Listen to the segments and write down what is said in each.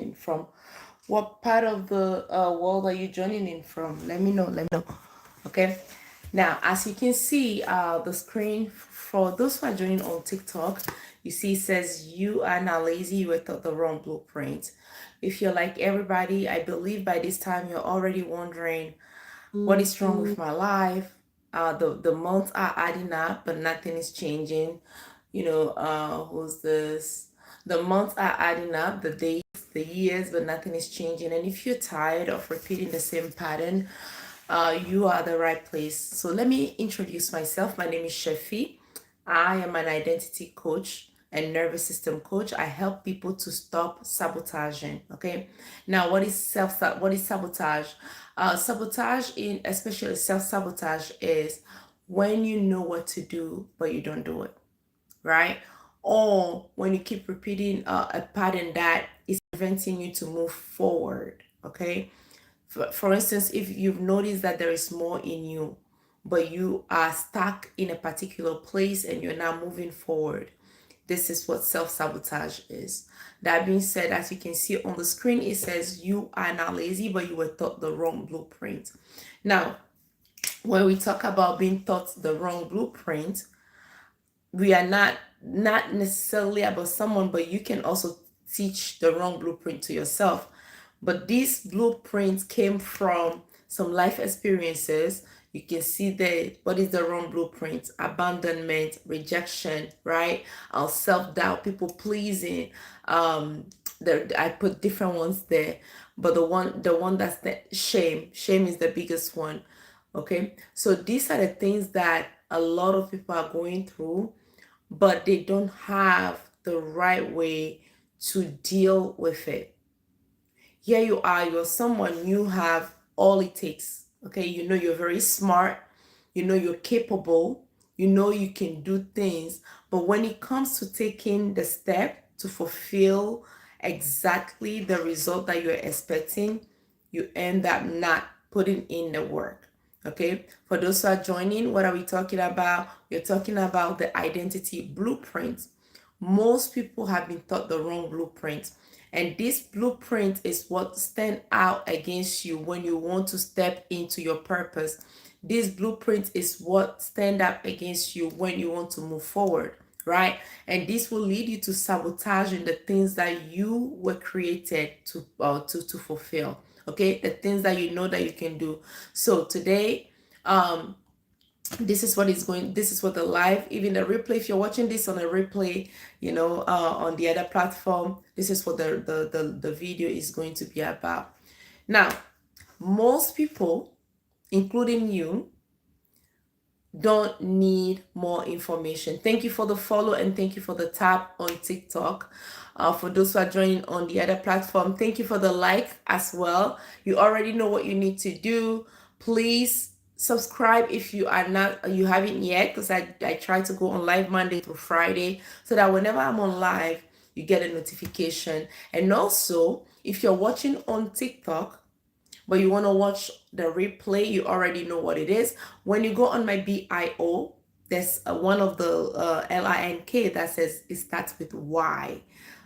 in from? What part of the world are you joining in from? Let me know. Let me know. Okay. Now, as you can see, the screen for those who are joining on TikTok, you see it says you are not lazy. You were taught the wrong blueprint. If you're like everybody, I believe by this time you're already wondering what is wrong with my life. The months are adding up, but nothing is changing. Who's this? The months are adding up, the days, the years, but nothing is changing. And if you're tired of repeating the same pattern, you are the right place. So let me introduce myself. My name is Chefi. I am an identity coach and nervous system coach. I help people to stop sabotaging. Okay. Now, what is sabotage? Sabotage, in especially self-sabotage, is when you know what to do but you don't do it, right? Or when you keep repeating a pattern that is preventing you to move forward. Okay. For instance, if you've noticed that there is more in you, but you are stuck in a particular place and you're not moving forward, this is what self-sabotage is. That being said, as you can see on the screen, it says you are not lazy, but you were taught the wrong blueprint. Now, when we talk about being taught the wrong blueprint, we are not necessarily about someone, but you can also teach the wrong blueprint to yourself. But these blueprints came from some life experiences. You can see that what is the wrong blueprint: abandonment, rejection, right? Self-doubt, people pleasing. I put different ones there, but the one that's the shame is the biggest one. Okay, so these are the things that a lot of people are going through, but they don't have the right way to deal with it. Here you are, you're someone, you have all it takes. Okay, you're very smart, you're capable, you can do things, but when it comes to taking the step to fulfill exactly the result that you're expecting, you end up not putting in the work. Okay, for those who are joining, what are we talking about? We're talking about the identity blueprint. Most people have been taught the wrong blueprint, and this blueprint is what stand out against you when you want to step into your purpose. This blueprint is what stand up against you when you want to move forward, right? And this will lead you to sabotaging the things that you were created to fulfill. Okay, the things that you know that you can do. So today, this is what the live, even the replay, if you're watching this on a replay, on the other platform, this is what the video is going to be about. Now, most people, including you, don't need more information. Thank you for the follow and thank you for the tap on TikTok. For those who are joining on the other platform, thank you for the like as well. You already know what you need to do. Please subscribe if you haven't yet, because I try to go on live Monday through Friday, so that whenever I'm on live, you get a notification. And also, if you're watching on TikTok but you want to watch the replay, you already know what it is. When you go on my bio, there's one of the LINK that says it starts with Y.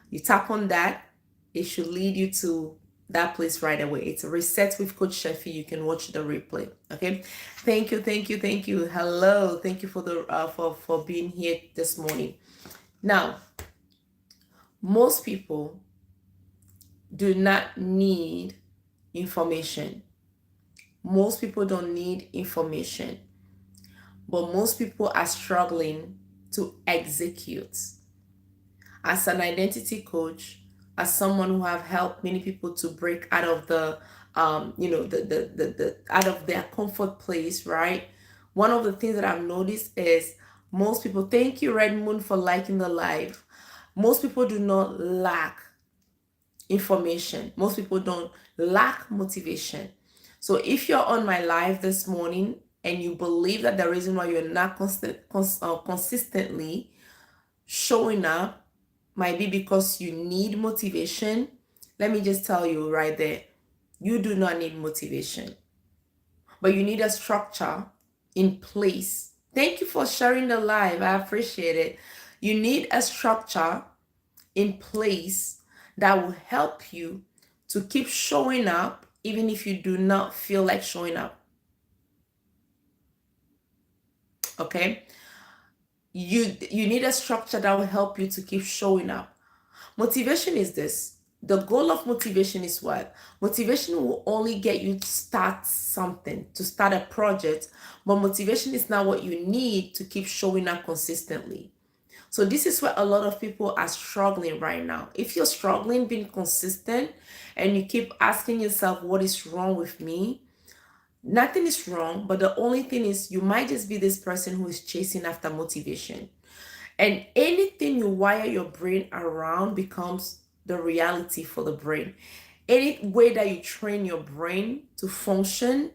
You tap on that, it should lead you to that place right away. It's a reset with Coach Chefi. You can watch the replay. Okay, thank you. Hello, thank you for the for being here this morning. Now, most people do not need information. Most people don't need information, but most people are struggling to execute. As an identity coach, as someone who have helped many people to break out of the out of their comfort place, right? One of the things that I've noticed is most people, thank you Red Moon for liking the live. Most people do not lack information. Most people don't lack motivation. So if you're on my live this morning and you believe that the reason why you're not consistently showing up might be because you need motivation, let me just tell you right there, you do not need motivation, but you need a structure in place. Thank you for sharing the live. I appreciate it. You need a structure in place that will help you to keep showing up even if you do not feel like showing up. Okay? You need a structure that will help you to keep showing up. Motivation is this. The goal of motivation is what? Motivation will only get you to start something, to start a project, but motivation is not what you need to keep showing up consistently. So this is where a lot of people are struggling right now. If you're struggling being consistent and you keep asking yourself, what is wrong with me? Nothing is wrong, but the only thing is you might just be this person who is chasing after motivation. And anything you wire your brain around becomes the reality for the brain. Any way that you train your brain to function,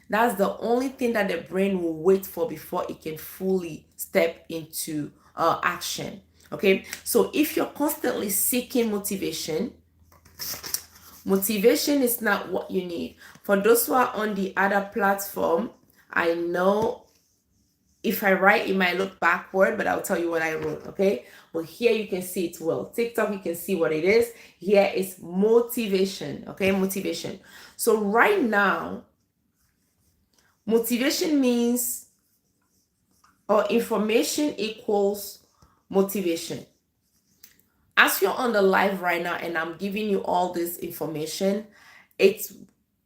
that's the only thing that the brain will wait for before it can fully step into action. Okay, so if you're constantly seeking motivation, motivation is not what you need. For those who are on the other platform, I know if I write, it might look backward, but I'll tell you what I wrote, okay? But here you can see it well. TikTok, you can see what it is. Here is motivation, okay? Motivation. So right now, motivation means, or information equals motivation. As you're on the live right now and I'm giving you all this information, it's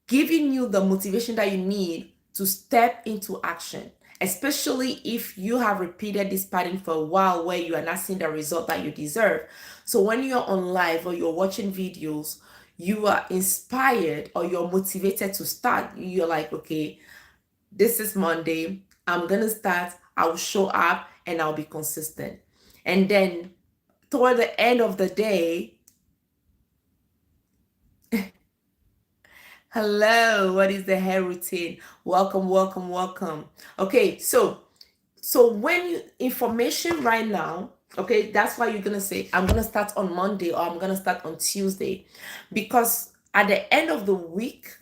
giving you the motivation that you need to step into action, especially if you have repeated this pattern for a while where you are not seeing the result that you deserve. So when you're on live or you're watching videos, you are inspired or you're motivated to start. You're like, okay, this is Monday. I'm going to start. I'll show up and I'll be consistent. And then toward the end of the day, hello, what is the hair routine? Welcome, welcome, welcome. Okay, so when you information right now, okay, that's why you're gonna say, I'm gonna start on Monday or I'm gonna start on Tuesday, because at the end of the week,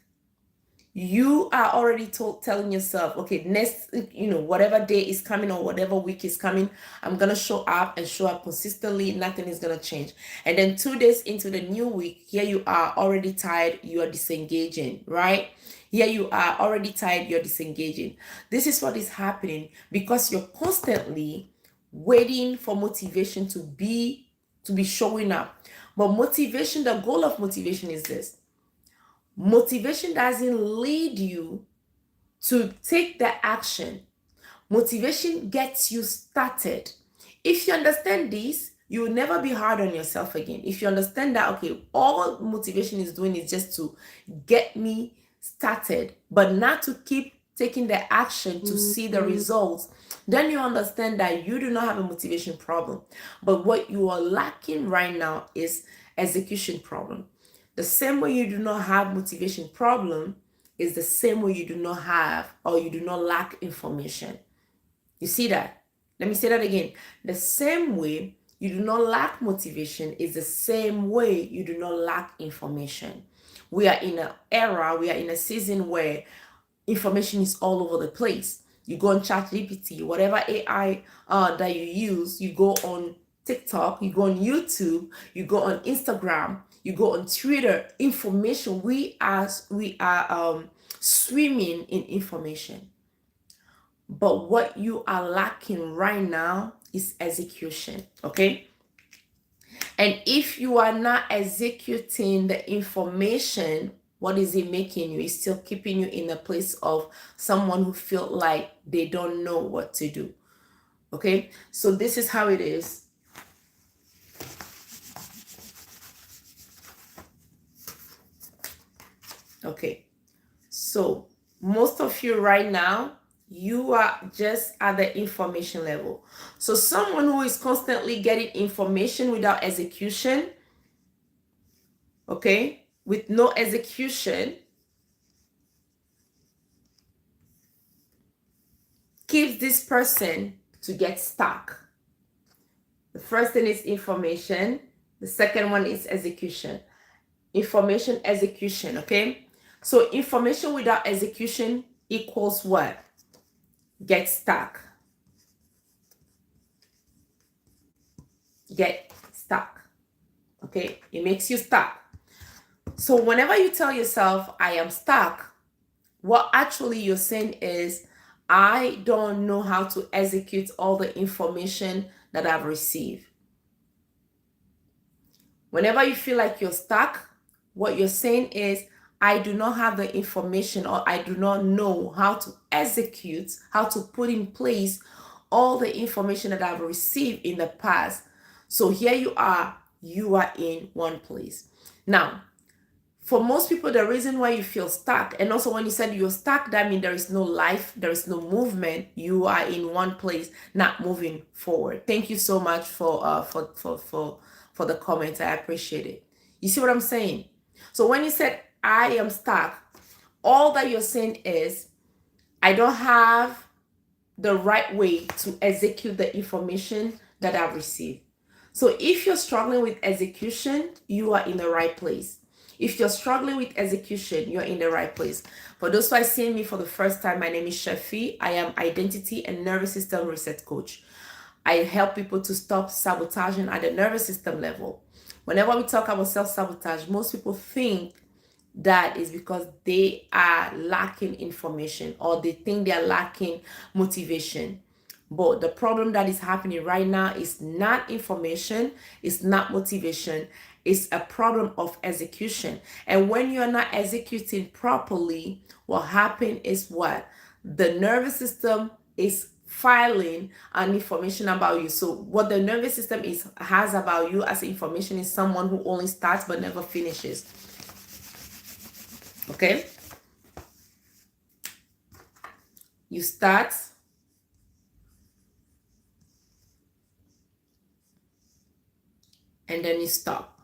you are already telling yourself, okay, next, whatever day is coming or whatever week is coming, I'm gonna show up and show up consistently. Nothing is gonna change. And then 2 days into the new week, here you are already tired, you are disengaging, right? Here you are already tired, you're disengaging. This is what is happening because you're constantly waiting for motivation to be showing up. But motivation, the goal of motivation is this. Motivation doesn't lead you to take the action. Motivation gets you started. If you understand this, you will never be hard on yourself again. If you understand that, okay, all motivation is doing is just to get me started, but not to keep taking the action to see the results, then you understand that you do not have a motivation problem. But what you are lacking right now is execution problem. The same way you do not have motivation problem is the same way you do not have or you do not lack information. You see that? Let me say that again. The same way you do not lack motivation is the same way you do not lack information. We are in an era, we are in a season where information is all over the place. You go on ChatGPT, whatever AI that you use, you go on TikTok, you go on YouTube, you go on Instagram, you go on Twitter. Information. We are swimming in information. But what you are lacking right now is execution. Okay. And if you are not executing the information, what is it making you? It's still keeping you in a place of someone who feel like they don't know what to do. Okay, so this is how it is. Okay, so most of you right now, you are just at the information level. So someone who is constantly getting information without execution, okay, with no execution, keeps this person to get stuck. The first thing is information. The second one is execution. Information, execution, okay? So information without execution equals what? Get stuck. Get stuck. Okay, it makes you stuck. So whenever you tell yourself, I am stuck, what actually you're saying is, I don't know how to execute all the information that I've received. Whenever you feel like you're stuck, what you're saying is, I do not have the information, or I do not know how to execute, how to put in place all the information that I've received in the past. So here you are in one place. Now, for most people, the reason why you feel stuck, and also when you said you're stuck, that means there is no life, there is no movement. You are in one place, not moving forward. Thank you so much for the comments. I appreciate it. You see what I'm saying? So when you said I am stuck, all that you're saying is, I don't have the right way to execute the information that I've received. So if you're struggling with execution, you are in the right place. If you're struggling with execution, you're in the right place. For those who are seeing me for the first time, my name is Chefi. I am identity and nervous system reset coach. I help people to stop sabotaging at the nervous system level. Whenever we talk about self-sabotage, most people think that is because they are lacking information, or they think they are lacking motivation. But the problem that is happening right now is not information, it's not motivation, it's a problem of execution. And when you're not executing properly, what happens is what? The nervous system is filing an information about you. So what the nervous system has about you as information is someone who only starts but never finishes. Okay? You start, and then you stop.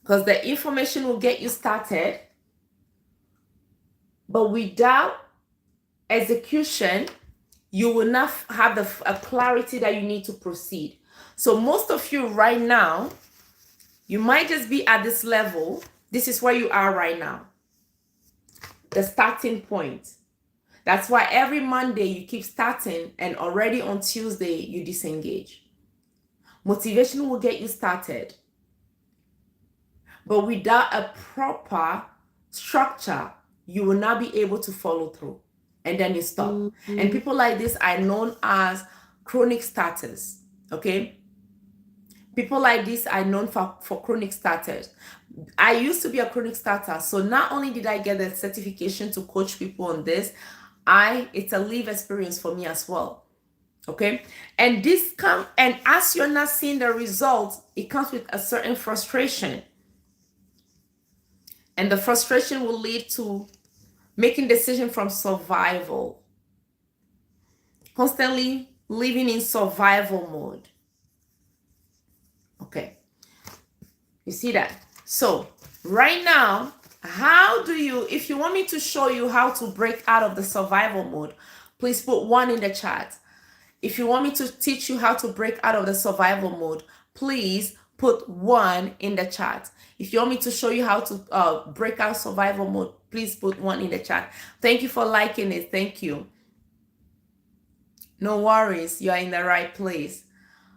Because the information will get you started, but without execution, you will not have a clarity that you need to proceed. So most of you right now, you might just be at this level. This is where you are right now, the starting point. That's why every Monday you keep starting, and already on Tuesday you disengage. Motivation will get you started, but without a proper structure, you will not be able to follow through, and then you stop. And people like this are known as chronic starters. Okay, people like this are known for chronic starters. I used to be a chronic starter, so not only did I get the certification to coach people on this, it's a live experience for me as well. Okay, and as you're not seeing the results, it comes with a certain frustration, and the frustration will lead to making decisions from survival, constantly living in survival mode. Okay, you see that? So right now, if you want me to show you how to break out of the survival mode, please put 1 in the chat. If you want me to teach you how to break out of the survival mode, please put 1 in the chat. If you want me to show you how to break out survival mode, please put 1 in the chat. Thank you for liking it. Thank you. No worries. You are in the right place.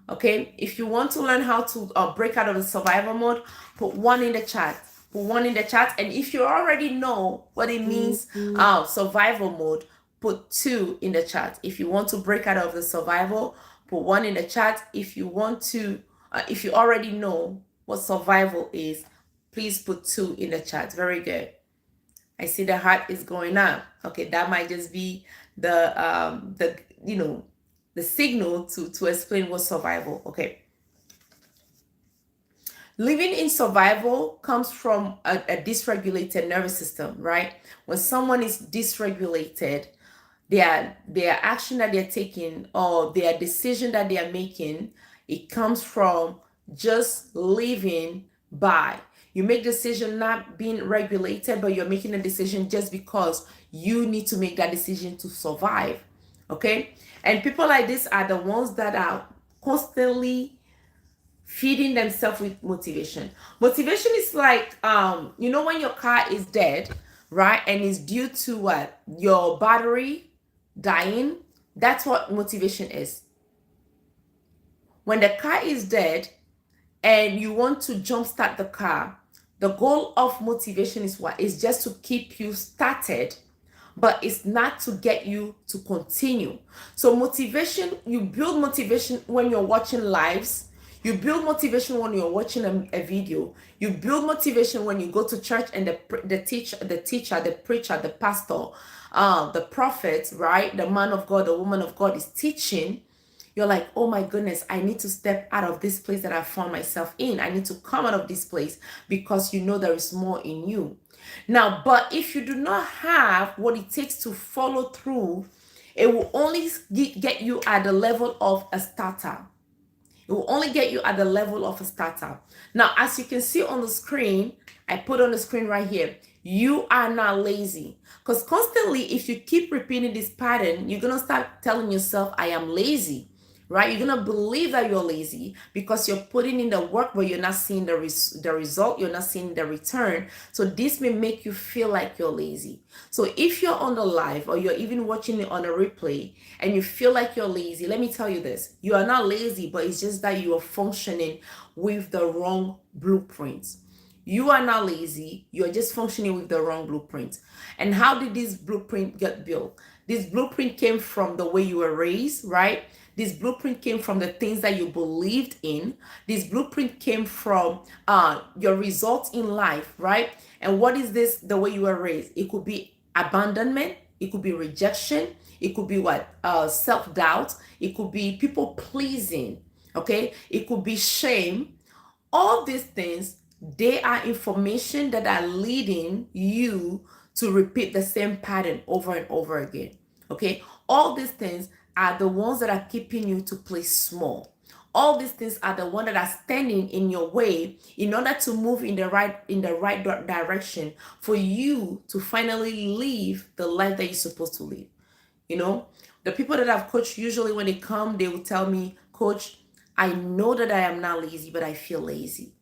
Okay. If you want to learn how to break out of the survival mode, put 1 in the chat. Put 1 in the chat. And if you already know what it means, survival mode, put 2 in the chat. If you want to break out of the survival, put 1 in the chat. If you want to, if you already know what survival is, please put 2 in the chat. Very good. I see the heart is going up. Okay, that might just be the signal to explain what survival. Okay. Living in survival comes from a dysregulated nervous system, right? When someone is dysregulated, their action that they're taking, or their decision that they are making, it comes from just living by. You make decision not being regulated, but you're making a decision just because you need to make that decision to survive. Okay? And people like this are the ones that are constantly feeding themselves with motivation. Motivation is like, when your car is dead, right? And it's due to what? Your battery dying. That's what motivation is. When the car is dead, and you want to jumpstart the car. The goal of motivation is what? It's just to keep you started, but it's not to get you to continue. So motivation, you build motivation when you're watching lives. You build motivation when you're watching a video. You build motivation when you go to church and the teacher, the preacher, the pastor, the prophet, right? The man of God, the woman of God is teaching. You're like, oh my goodness, I need to step out of this place that I found myself in. I need to come out of this place because you know there is more in you. Now, but if you do not have what it takes to follow through, it will only get you at the level of a starter. It will only get you at the level of a starter. Now, as you can see on the screen, I put on the screen right here, you are not lazy. Because constantly, if you keep repeating this pattern, you're going to start telling yourself, I am lazy. Right? You're going to believe that you're lazy because you're putting in the work, but you're not seeing the result. You're not seeing the return. So this may make you feel like you're lazy. So if you're on the live or you're even watching it on a replay and you feel like you're lazy, let me tell you this. You are not lazy, but it's just that you are functioning with the wrong blueprints. You are not lazy. You are just functioning with the wrong blueprint. And how did this blueprint get built? This blueprint came from the way you were raised, right? This blueprint came from the things that you believed in. This blueprint came from your results in life, right? And what is this, the way you were raised? It could be abandonment. It could be rejection. It could be what? Self-doubt. It could be people pleasing, okay? It could be shame. All these things, they are information that are leading you to repeat the same pattern over and over again, okay? All these things are the ones that are keeping you to play small. All these things are the ones that are standing in your way in order to move in the right direction for you to finally live the life that you're supposed to live. You know, the people that I've coached, usually when they come, they will tell me, Coach, I know that I am not lazy, but I feel lazy,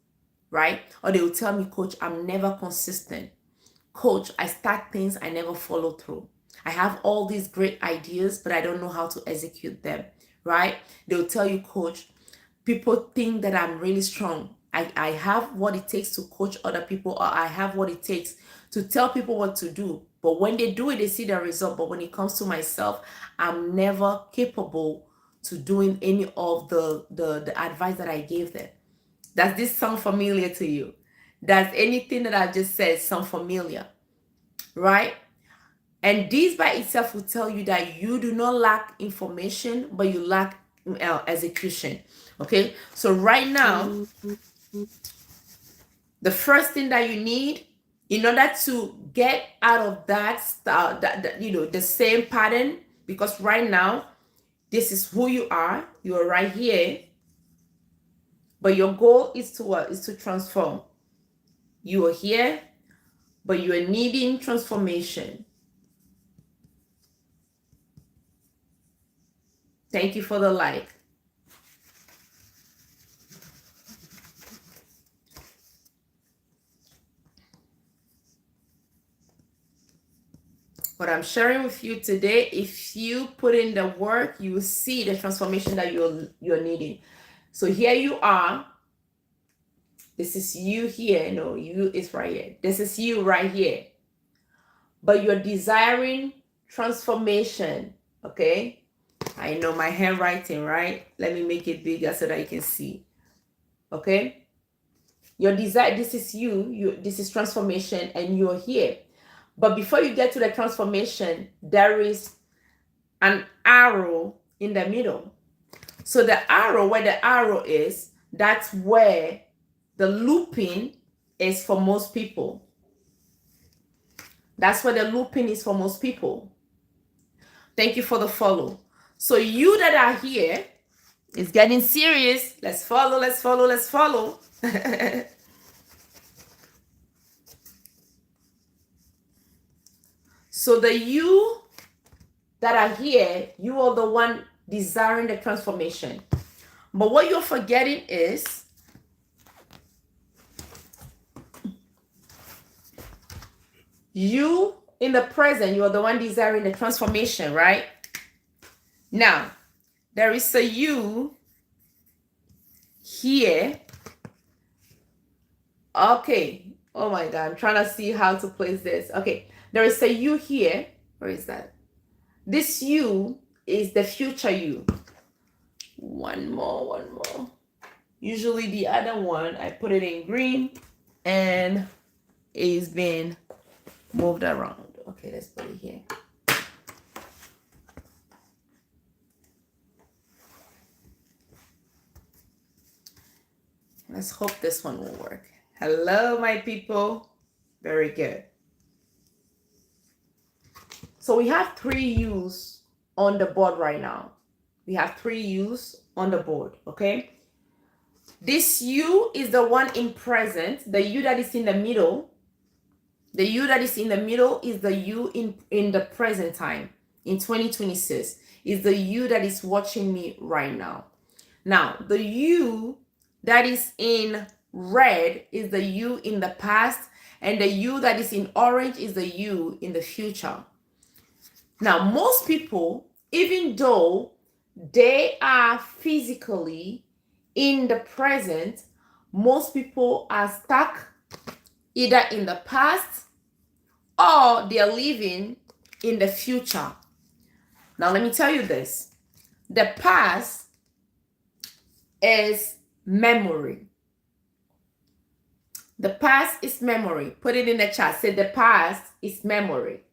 right? Or they will tell me, Coach, I'm never consistent. Coach, I start things, I never follow through. I have all these great ideas, but I don't know how to execute them, right? They'll tell you, Coach, people think that I'm really strong. I have what it takes to coach other people, or I have what it takes to tell people what to do. But when they do it, they see the result. But when it comes to myself, I'm never capable to doing any of the advice that I gave them. Does this sound familiar to you? Does anything that I just said sound familiar? Right? And this by itself will tell you that you do not lack information, but you lack execution. Okay? So right now, the first thing that you need in order to get out of that the same pattern, because right now, this is who you are. You are right here. But your goal is to what? Is to transform. You are here, but you are needing transformation. Thank you for the like. What I'm sharing with you today, if you put in the work, you will see the transformation that you're needing. So here you are. This is you here. No, you is right here. This is you right here. But you're desiring transformation, okay? I know my handwriting, right? Let me make it bigger so that you can see. Okay? Your desire, this is you, this is transformation, and you're here. But before you get to the transformation, there is an arrow in the middle. So the arrow, where the arrow is, that's where the looping is for most people. That's where the looping is for most people. Thank you for the follow. So you that are here, it's getting serious. Let's follow, let's follow, let's follow. So the you that are here, you are the one desiring the transformation. But what you're forgetting is you in the present, you are the one desiring the transformation, right? Now, there is a you here Okay. Oh my God. I'm trying to see how to place this. Okay. There is a you here. Where is that? This you is the future you. One more. Usually the other one, I put it in green and it's been moved around. Okay, let's put it here. Let's hope this one will work. Hello, my people. Very good. So we have 3 U's on the board right now. We have 3 U's on the board, okay? This U is the one in present, the U that is in the middle. The U that is in the middle is the U in the present time, in 2026, is the you that is watching me right now. Now, the you that is in red is the you in the past, and the you that is in orange is the you in the future. Now, most people, even though they are physically in the present, most people are stuck either in the past or they are living in the future. Now, let me tell you this. The past is memory. The past is memory. Put it in the chat. Say the past is memory.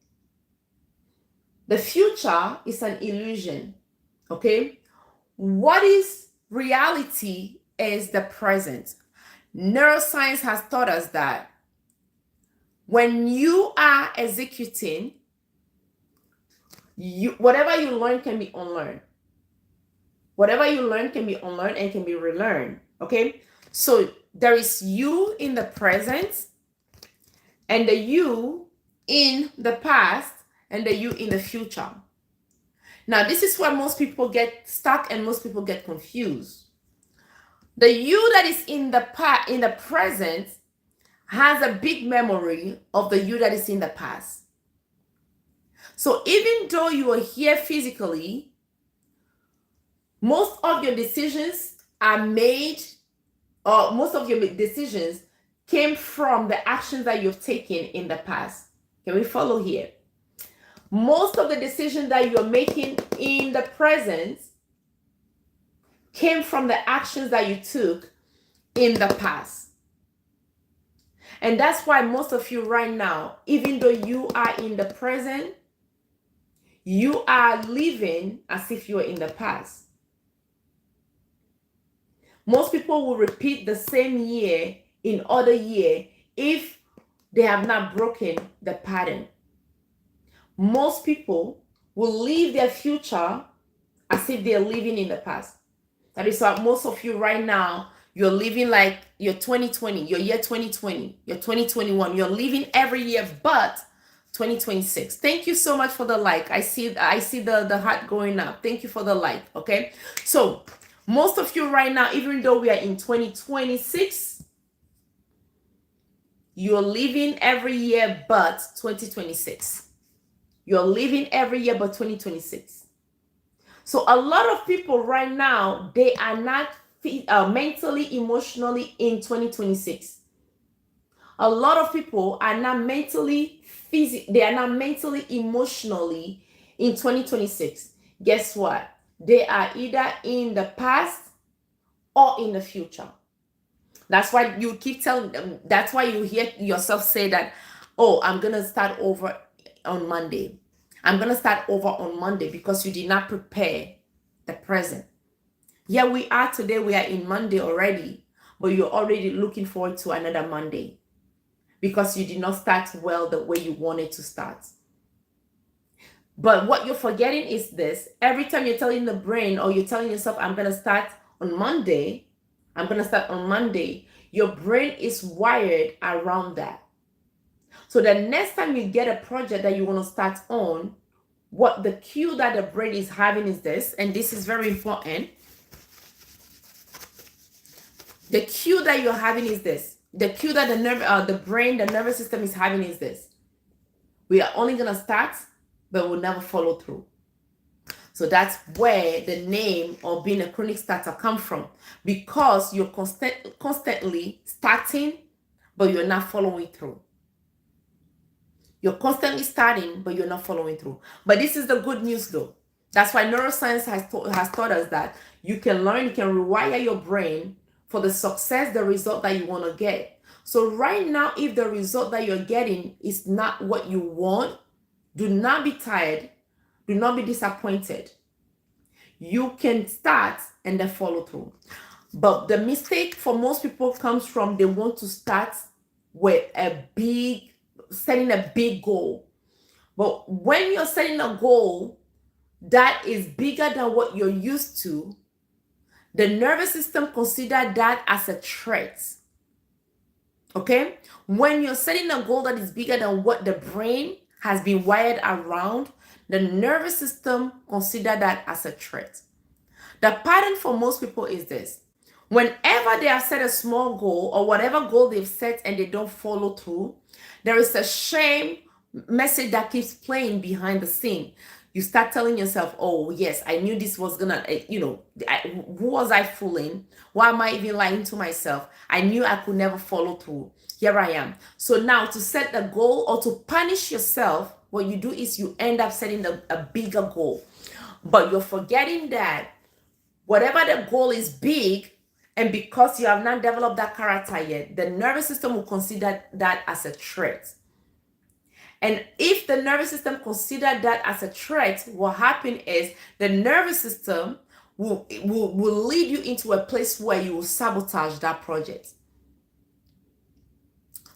The future is an illusion. Okay? What is reality is the present. Neuroscience has taught us that when you are executing, whatever you learn can be unlearned. Whatever you learn can be unlearned and can be relearned. Okay? So there is you in the present and the you in the past and the you in the future. Now, this is where most people get stuck and most people get confused. The you that is in the present has a big memory of the you that is in the past. So even though you are here physically, most of your decisions are made, or most of your decisions came from the actions that you've taken in the past. Can we follow here? Most of the decisions that you're making in the present came from the actions that you took in the past. And that's why most of you right now, even though you are in the present, you are living as if you were in the past. Most people will repeat the same year in other year if they have not broken the pattern. Most people will live their future as if they're living in the past. That is why most of you right now, you're living like your 2020, your year 2020, your 2021. You're living every year but 2026. Thank you so much for the like. I see the heart going up. Thank you for the like. Okay. So most of you right now, even though we are in 2026, you're living every year but 2026. You're living every year but 2026. So a lot of people right now, they are not mentally, emotionally in 2026. A lot of people are not mentally, they are not mentally, emotionally in 2026. Guess what? They are either in the past or in the future. That's why you keep telling them, that's why you hear yourself say that, oh, I'm going to start over on Monday. I'm going to start over on Monday because you did not prepare the present. Yeah, we are today. We are in Monday already, but you're already looking forward to another Monday because you did not start well the way you wanted to start. But what you're forgetting is this. Every time you're telling the brain or you're telling yourself, I'm going to start on Monday, your brain is wired around that. So the next time you get a project that you want to start on, what the cue that the brain is having is this, and this is very important. The cue that you're having is this. The cue that the brain, the nervous system is having is this. We are only going to start, but we'll never follow through. So that's where the name of being a chronic starter comes from, because you're constantly starting, but you're not following through. You're constantly starting, but you're not following through. But this is the good news though. That's why neuroscience has taught us that you can learn, you can rewire your brain for the success, the result that you want to get. So right now, if the result that you're getting is not what you want, do not be tired. Do not be disappointed. You can start and then follow through. But the mistake for most people comes from they want to start with setting a big goal. But when you're setting a goal that is bigger than what you're used to, the nervous system considers that as a threat. Okay? When you're setting a goal that is bigger than what the brain has been wired around, the nervous system considers that as a threat. The pattern for most people is this. Whenever they have set a small goal or whatever goal they've set and they don't follow through, there is a shame message that keeps playing behind the scene. You start telling yourself, oh, yes, I knew this was gonna, who was I fooling? Why am I even lying to myself? I knew I could never follow through. Here I am. So now to set the goal or to punish yourself, what you do is you end up setting a bigger goal. But you're forgetting that whatever the goal is big, and because you have not developed that character yet, the nervous system will consider that as a threat. And if the nervous system consider that as a threat, what happens is the nervous system will lead you into a place where you will sabotage that project.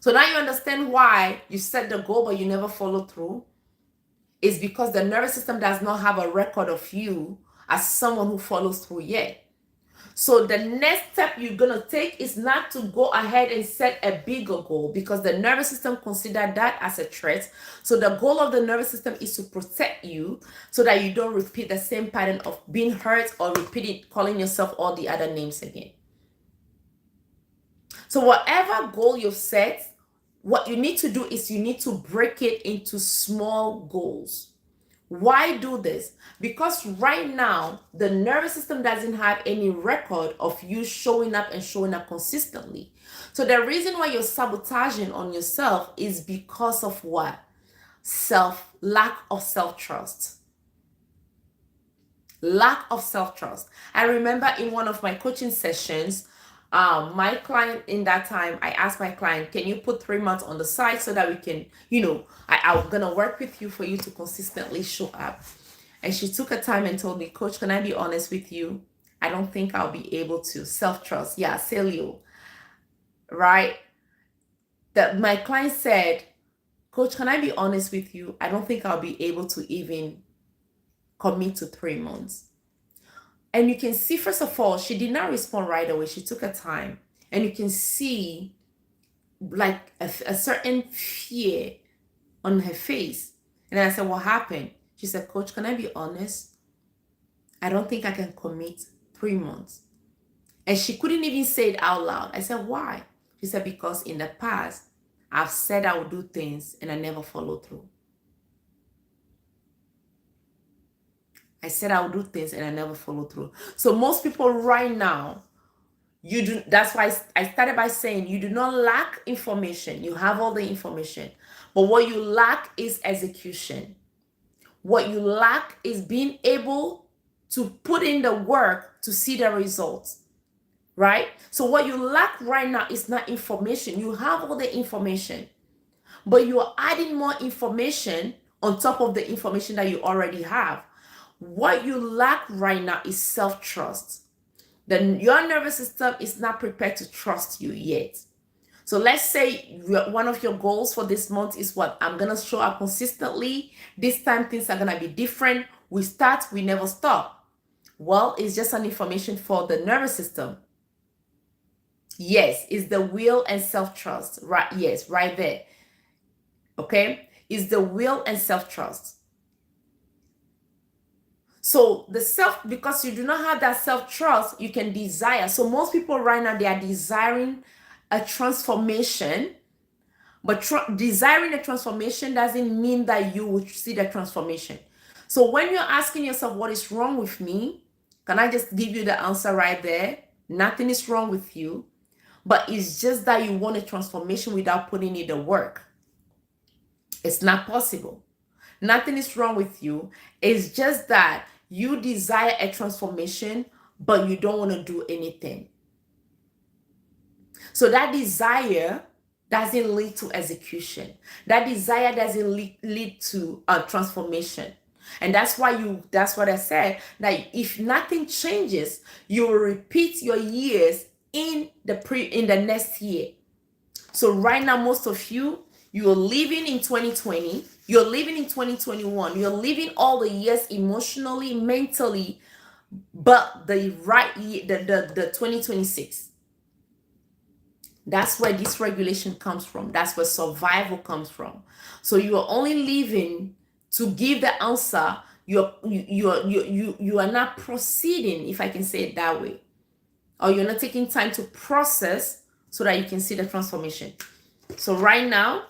So now you understand why you set the goal but you never follow through. It's because the nervous system does not have a record of you as someone who follows through yet. So the next step you're going to take is not to go ahead and set a bigger goal because the nervous system considers that as a threat. So the goal of the nervous system is to protect you so that you don't repeat the same pattern of being hurt or repeating calling yourself all the other names again. So whatever goal you've set, what you need to do is you need to break it into small goals. Why do this? Because right now, the nervous system doesn't have any record of you showing up and showing up consistently. So the reason why you're sabotaging on yourself is because of what? Lack of self-trust. Lack of self-trust. I remember in one of my coaching sessions, my client in that time, I asked my client, can you put 3 months on the side so that we can, I'm going to work with you for you to consistently show up. And she took her time and told me, Coach, can I be honest with you? I don't think I'll be able to. Self-trust. Yeah, sell you. Right? My client said, Coach, can I be honest with you? I don't think I'll be able to even commit to 3 months. And you can see, first of all, she did not respond right away. She took her time. And you can see like a certain fear on her face. And I said, what happened? She said, Coach, can I be honest? I don't think I can commit 3 months. And she couldn't even say it out loud. I said, why? She said, because in the past, I've said I would do things and I never follow through. I said I would do things and I never follow through. So most people right now, that's why I started by saying you do not lack information. You have all the information. But what you lack is execution. What you lack is being able to put in the work to see the results. Right? So what you lack right now is not information. You have all the information. But you are adding more information on top of the information that you already have. What you lack right now is self-trust. Your nervous system is not prepared to trust you yet. So let's say one of your goals for this month is what? I'm going to show up consistently. This time things are going to be different. We start, we never stop. Well, it's just an information for the nervous system. Yes, it's the will and self-trust. Right? Yes, right there. Okay? It's the will and self-trust. So because you do not have that self-trust, you can desire. So most people right now, they are desiring a transformation, but desiring a transformation doesn't mean that you will see the transformation. So when you're asking yourself, what is wrong with me? Can I just give you the answer right there? Nothing is wrong with you. but it's just that you want a transformation without putting in the work. It's not possible. Nothing is wrong with you. It's just that you desire a transformation, but you don't want to do anything. So that desire doesn't lead to execution. That desire doesn't lead to a transformation. And that's what I said, that if nothing changes, you will repeat your years in the next year. So right now, most of you're living in 2020, you're living in 2021, you're living all the years emotionally, mentally, but the right year, the 2026. That's where dysregulation comes from. That's where survival comes from. So you are only living to give the answer. You are not proceeding, if I can say it that way, or you're not taking time to process so that you can see the transformation. So right now,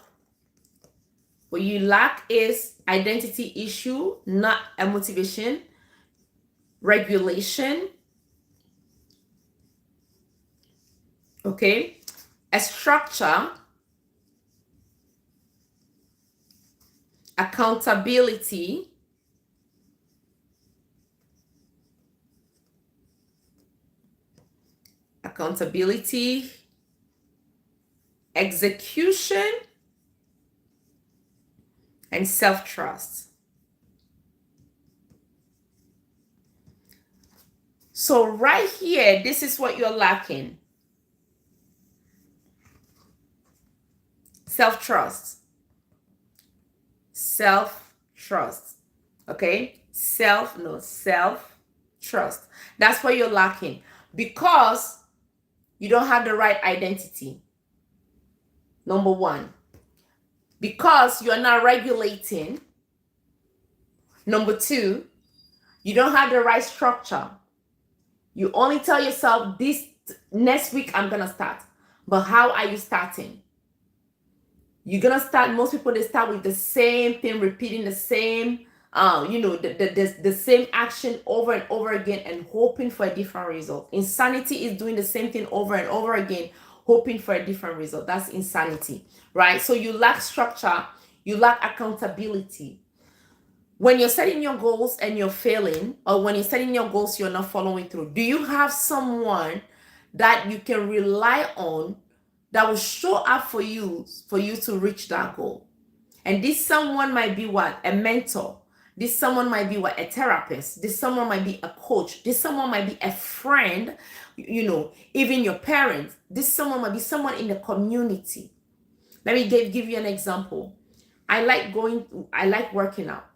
what you lack is identity issue, not a motivation, regulation, okay, a structure, accountability, execution, and self-trust. So right here, this is what you're lacking. Self-trust. Okay? Self-trust. That's what you're lacking because you don't have the right identity. Number one. Because you're not regulating. Number two, you don't have the right structure. You only tell yourself this next week I'm gonna start. But how are you starting? You're gonna start, most people, they start with the same thing, repeating the same, the same action over and over again and hoping for a different result. Insanity is doing the same thing over and over again, hoping for a different result. That's insanity, right? So you lack structure, you lack accountability. When you're setting your goals and you're failing, or when you're setting your goals, you're not following through, do you have someone that you can rely on that will show up for you to reach that goal? And this someone might be what? A mentor. This someone might be what? A therapist. This someone might be a coach. This someone might be a friend, even your parents. This someone might be someone in the community. Let me give you an example. I like working out.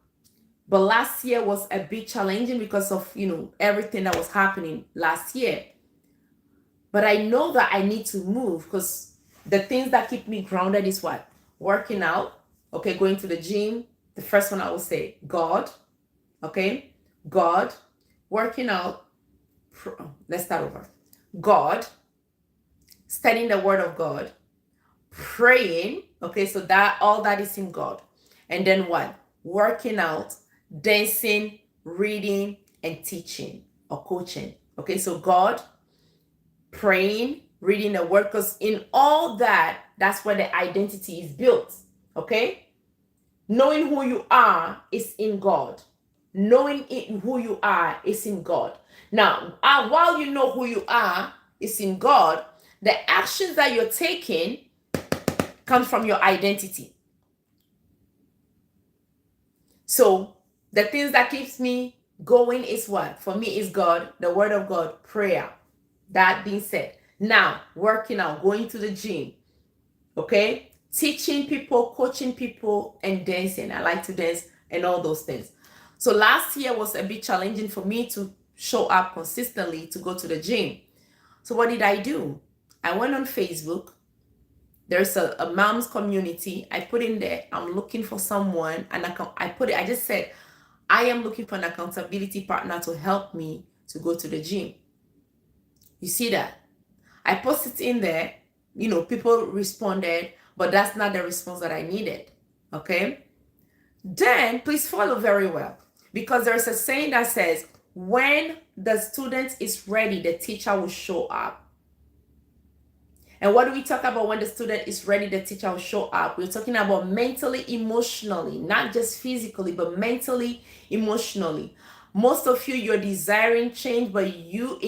But last year was a bit challenging because of, everything that was happening last year. But I know that I need to move because the things that keep me grounded is what? Working out, okay, going to the gym. The first one I will say, God, okay? God, working out. Let's start over. God, studying the word of God, praying, okay, so that all that is in God. And then what? Working out, dancing, reading, and teaching or coaching. Okay, so God, praying, reading the word, because in all that, that's where the identity is built. Okay, knowing who you are is in God. Knowing who you are is in God. Now, while you know who you are is in God, the actions that you're taking comes from your identity. So the things that keeps me going is what? For me is God, the word of God, prayer. That being said, now working out, going to the gym, okay? Teaching people, coaching people, and dancing. I like to dance and all those things. So last year was a bit challenging for me to show up consistently to go to the gym. So what did I do? I went on Facebook. There's a mom's community. I put in there, I'm looking for someone, and I just said, I am looking for an accountability partner to help me to go to the gym. You see that? I posted in there, people responded, but that's not the response that I needed. Okay? Then please follow very well, because there's a saying that says, when the student is ready, the teacher will show up. And what do we talk about when the student is ready, the teacher will show up? We're talking about mentally, emotionally, not just physically, but mentally, emotionally. Most of you, you're desiring change, but you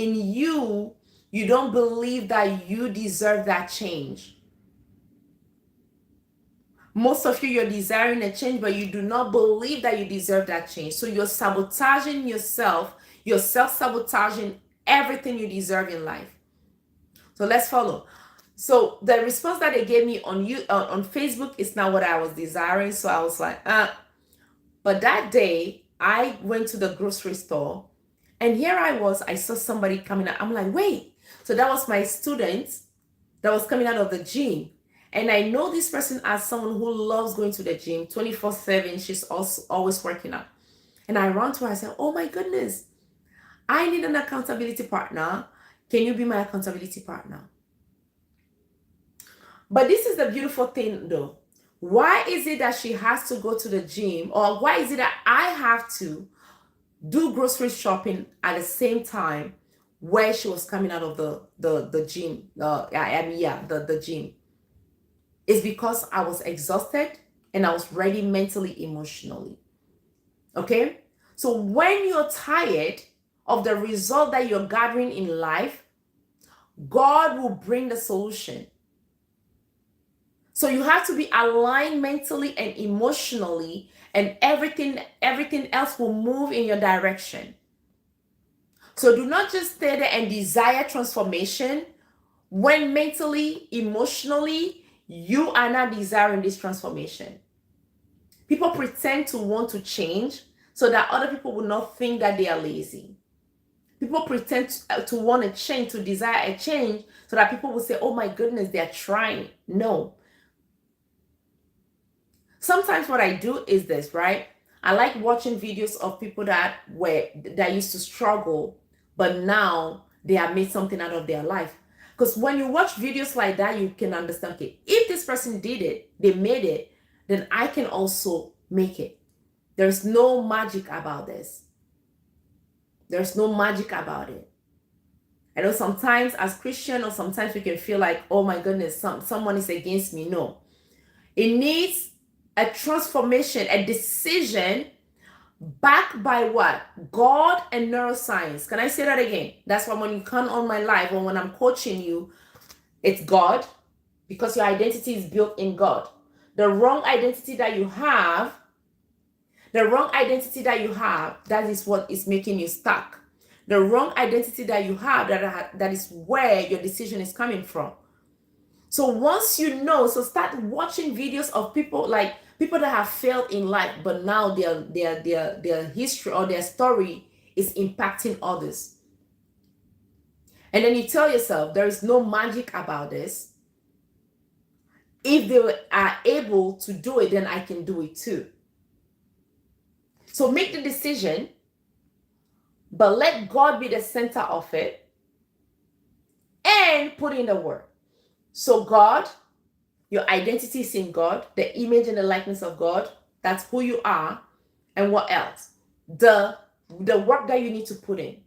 don't believe that you deserve that change. Most of you, you're desiring a change, but you do not believe that you deserve that change. So you're sabotaging yourself. You're self-sabotaging everything you deserve in life. So let's follow. So the response that they gave me on Facebook is not what I was desiring. So I was like, But that day, I went to the grocery store, and here I saw somebody coming out. I'm like, wait. So that was my student that was coming out of the gym. And I know this person as someone who loves going to the gym 24/7. She's also always working out. And I ran to her. I said, oh my goodness, I need an accountability partner. Can you be my accountability partner? But this is the beautiful thing though. Why is it that she has to go to the gym, or why is it that I have to do grocery shopping at the same time where she was coming out of the gym? The gym. It's because I was exhausted and I was ready mentally, emotionally. Okay? So when you're tired of the result that you're gathering in life, God will bring the solution. So you have to be aligned mentally and emotionally, and everything else will move in your direction. So do not just stay there and desire transformation when mentally, emotionally, you are not desiring this transformation. People pretend to want to change so that other people will not think that they are lazy. People pretend to want to change, to desire a change, so that people will say, oh my goodness, they're trying. No. Sometimes what I do is this, right? I like watching videos of people that used to struggle, but now they have made something out of their life. Because when you watch videos like that, you can understand, okay, if this person did it, they made it, then I can also make it. There's no magic about this. There's no magic about it. I know sometimes as Christian, or sometimes we can feel like, oh my goodness, someone is against me. No. It needs a transformation, a decision backed by what? God and neuroscience. Can I say that again? That's why when you come on my live, or when I'm coaching you, it's God, because your identity is built in God. The wrong identity that you have, that is what is making you stuck. The wrong identity that you have, that is where your decision is coming from. So once you know, so start watching videos of people that have failed in life, but now their history or their story is impacting others. And then you tell yourself, there is no magic about this. If they are able to do it, then I can do it too. So make the decision, but let God be the center of it, and put in the work. So God, your identity is in God, the image and the likeness of God. That's who you are. And what else? The work that you need to put in.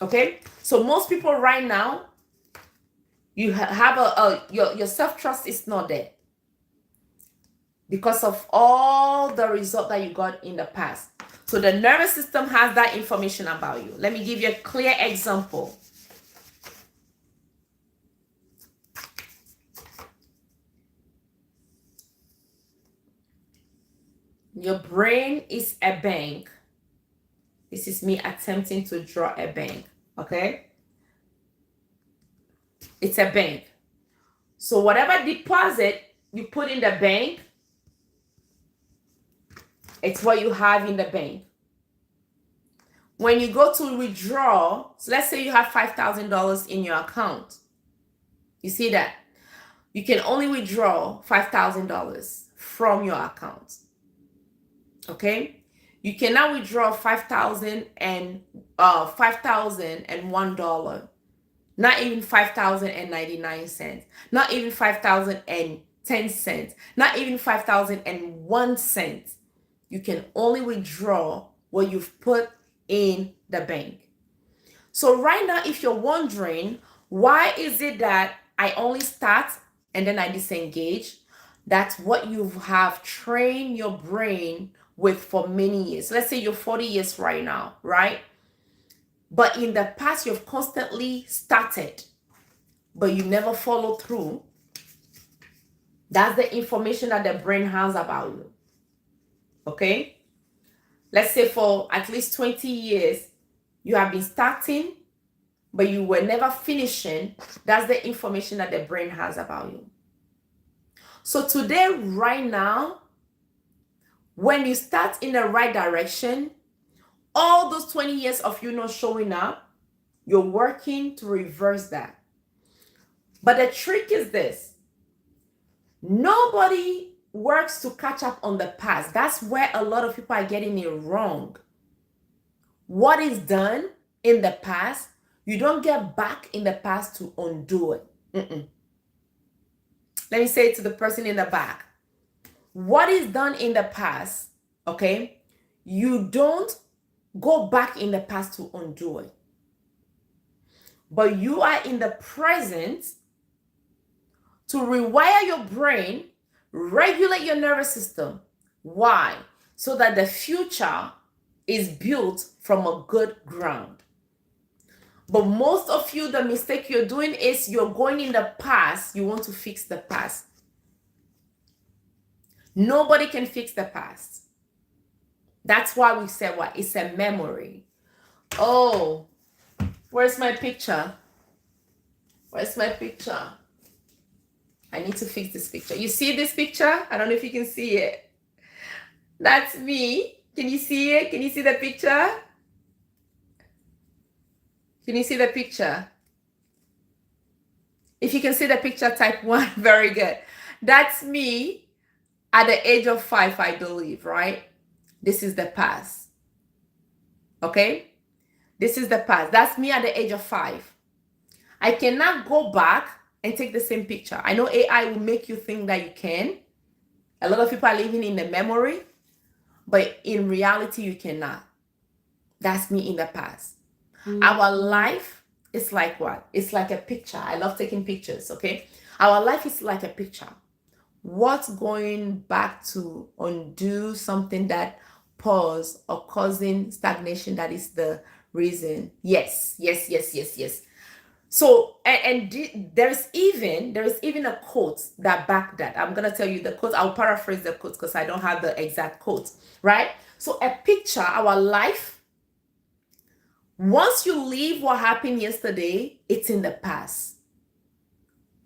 Okay? So most people right now, you have your self-trust is not there because of all the result that you got in the past. So the nervous system has that information about you. Let me give you a clear example. Your brain is a bank. This is me attempting to draw a bank, okay? It's a bank. So whatever deposit you put in the bank, it's what you have in the bank. When you go to withdraw, so let's say you have $5,000 in your account. You see that? You can only withdraw $5,000 from your account. Okay? You cannot withdraw $5,001. Not even 5,099 cents. Not even 5,010 cents. Not even 5,001 cents. You can only withdraw what you've put in the bank. So right now, if you're wondering, Why is it that I only start and then I disengage? That's what you have trained your brain with for many years. Let's say you're 40 years right now, right? But in the past, you've constantly started, but you never follow through. That's the information that the brain has about you. Okay? Let's say for at least 20 years, you have been starting, but you were never finishing. That's the information that the brain has about you. So today, right now, when you start in the right direction, all those 20 years of you not showing up, you're working to reverse that. But the trick is this: nobody works to catch up on the past. That's where a lot of people are getting it wrong. What is done in the past, you don't get back in the past to undo it. Let me say it to the person in the back. What is done in the past, okay, you don't go back in the past to undo it. But you are in the present to rewire your brain, regulate your nervous system. Why? So that the future is built from a good ground. But most of you, the mistake you're doing is you're going in the past. You want to fix the past. Nobody can fix the past. That's why we say what? It's a memory. Oh, where's my picture? Where's my picture? I need to fix this picture. You see this picture? I don't know if you can see it. That's me. Can you see it? Can you see the picture? Can you see the picture? If you can see the picture, type 1. Very good. That's me at the age of 5, I believe, right? This is the past. Okay? This is the past. That's me at the age of 5. I cannot go back and take the same picture. I know AI will make you think that you can. A lot of people are living in the memory, but in reality, you cannot. That's me in the past. Our life is like what? It's like a picture. I love taking pictures, okay? Our life is like a picture. What's going back to undo something that paused or causing stagnation? That is the reason. Yes. So, there is even a quote that back that. I'm gonna tell you the quote. I'll paraphrase the quote because I don't have the exact quote, right? So a picture, our life. Once you leave what happened yesterday, it's in the past.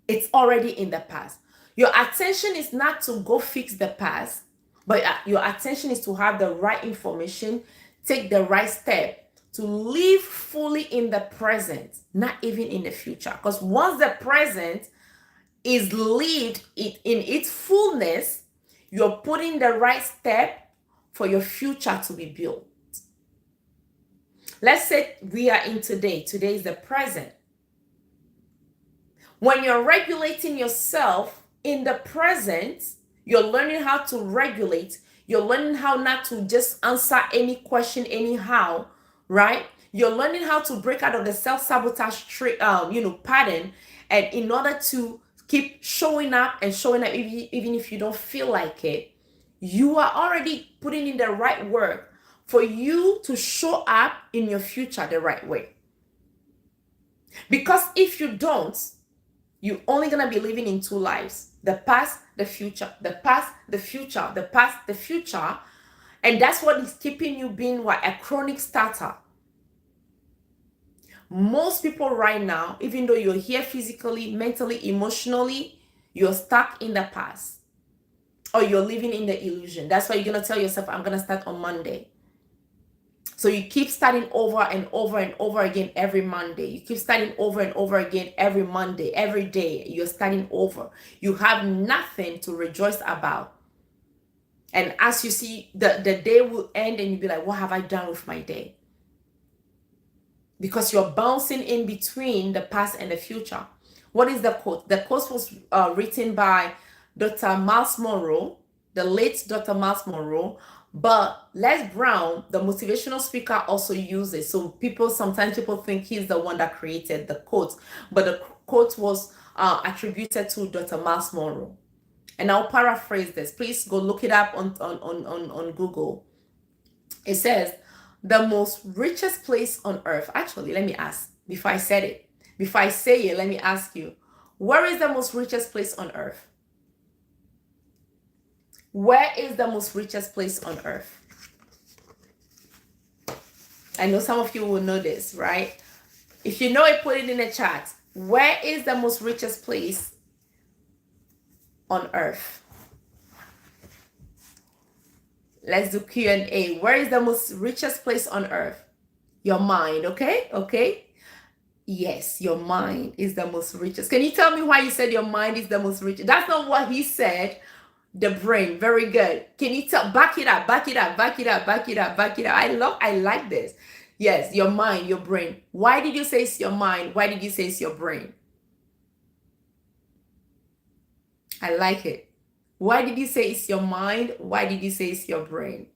It's already in the past. Your attention is not to go fix the past, but your attention is to have the right information, take the right step to live fully in the present, not even in the future. Because once the present is lived in its fullness, you're putting the right step for your future to be built. Let's say we are in today. Today is the present. When you're regulating yourself in the present, you're learning how to regulate. You're learning how not to just answer any question anyhow, right? You're learning how to break out of the self-sabotage pattern, and in order to keep showing up even if you don't feel like it, you are already putting in the right work for you to show up in your future the right way. Because if you don't, you're only going to be living in 2 lives: the past, the future, the past, the future, the past, the future. And that's what is keeping you being a chronic starter. Most people right now, even though you're here physically, mentally, emotionally, you're stuck in the past, or you're living in the illusion. That's why you're going to tell yourself, I'm going to start on Monday. So you keep starting over and over and over again every Monday. You keep starting over and over again every Monday. Every day you're starting over. You have nothing to rejoice about. And as you see, the day will end and you'll be like, what have I done with my day? Because you're bouncing in between the past and the future. What is the quote? The quote was written by Dr. Miles Monroe, the late Dr. Miles Monroe. But Les Brown, the motivational speaker, also uses. So sometimes people think he's the one that created the quote, but the quote was attributed to Dr. Miles Monroe. And I'll paraphrase this. Please go look it up on Google. It says, the most richest place on earth. Actually, let me ask before I said it. Before I say it, let me ask you, where is the most richest place on earth? Where is the most richest place on earth? I know some of you will know this, right? If you know it, put it in the chat. Where is the most richest place on earth? Let's do Q&A. Where is the most richest place on earth? Your mind, okay? Okay. Yes, your mind is the most richest. Can you tell me why you said your mind is the most richest? That's not what he said. The brain. Very good. Can you tell? Back it up, back it up, back it up, back it up, back it up. I like this. Yes, your mind, your brain. Why did you say it's your mind? Why did you say it's your brain? I like it. Why did you say it's your mind? Why did you say it's your brain?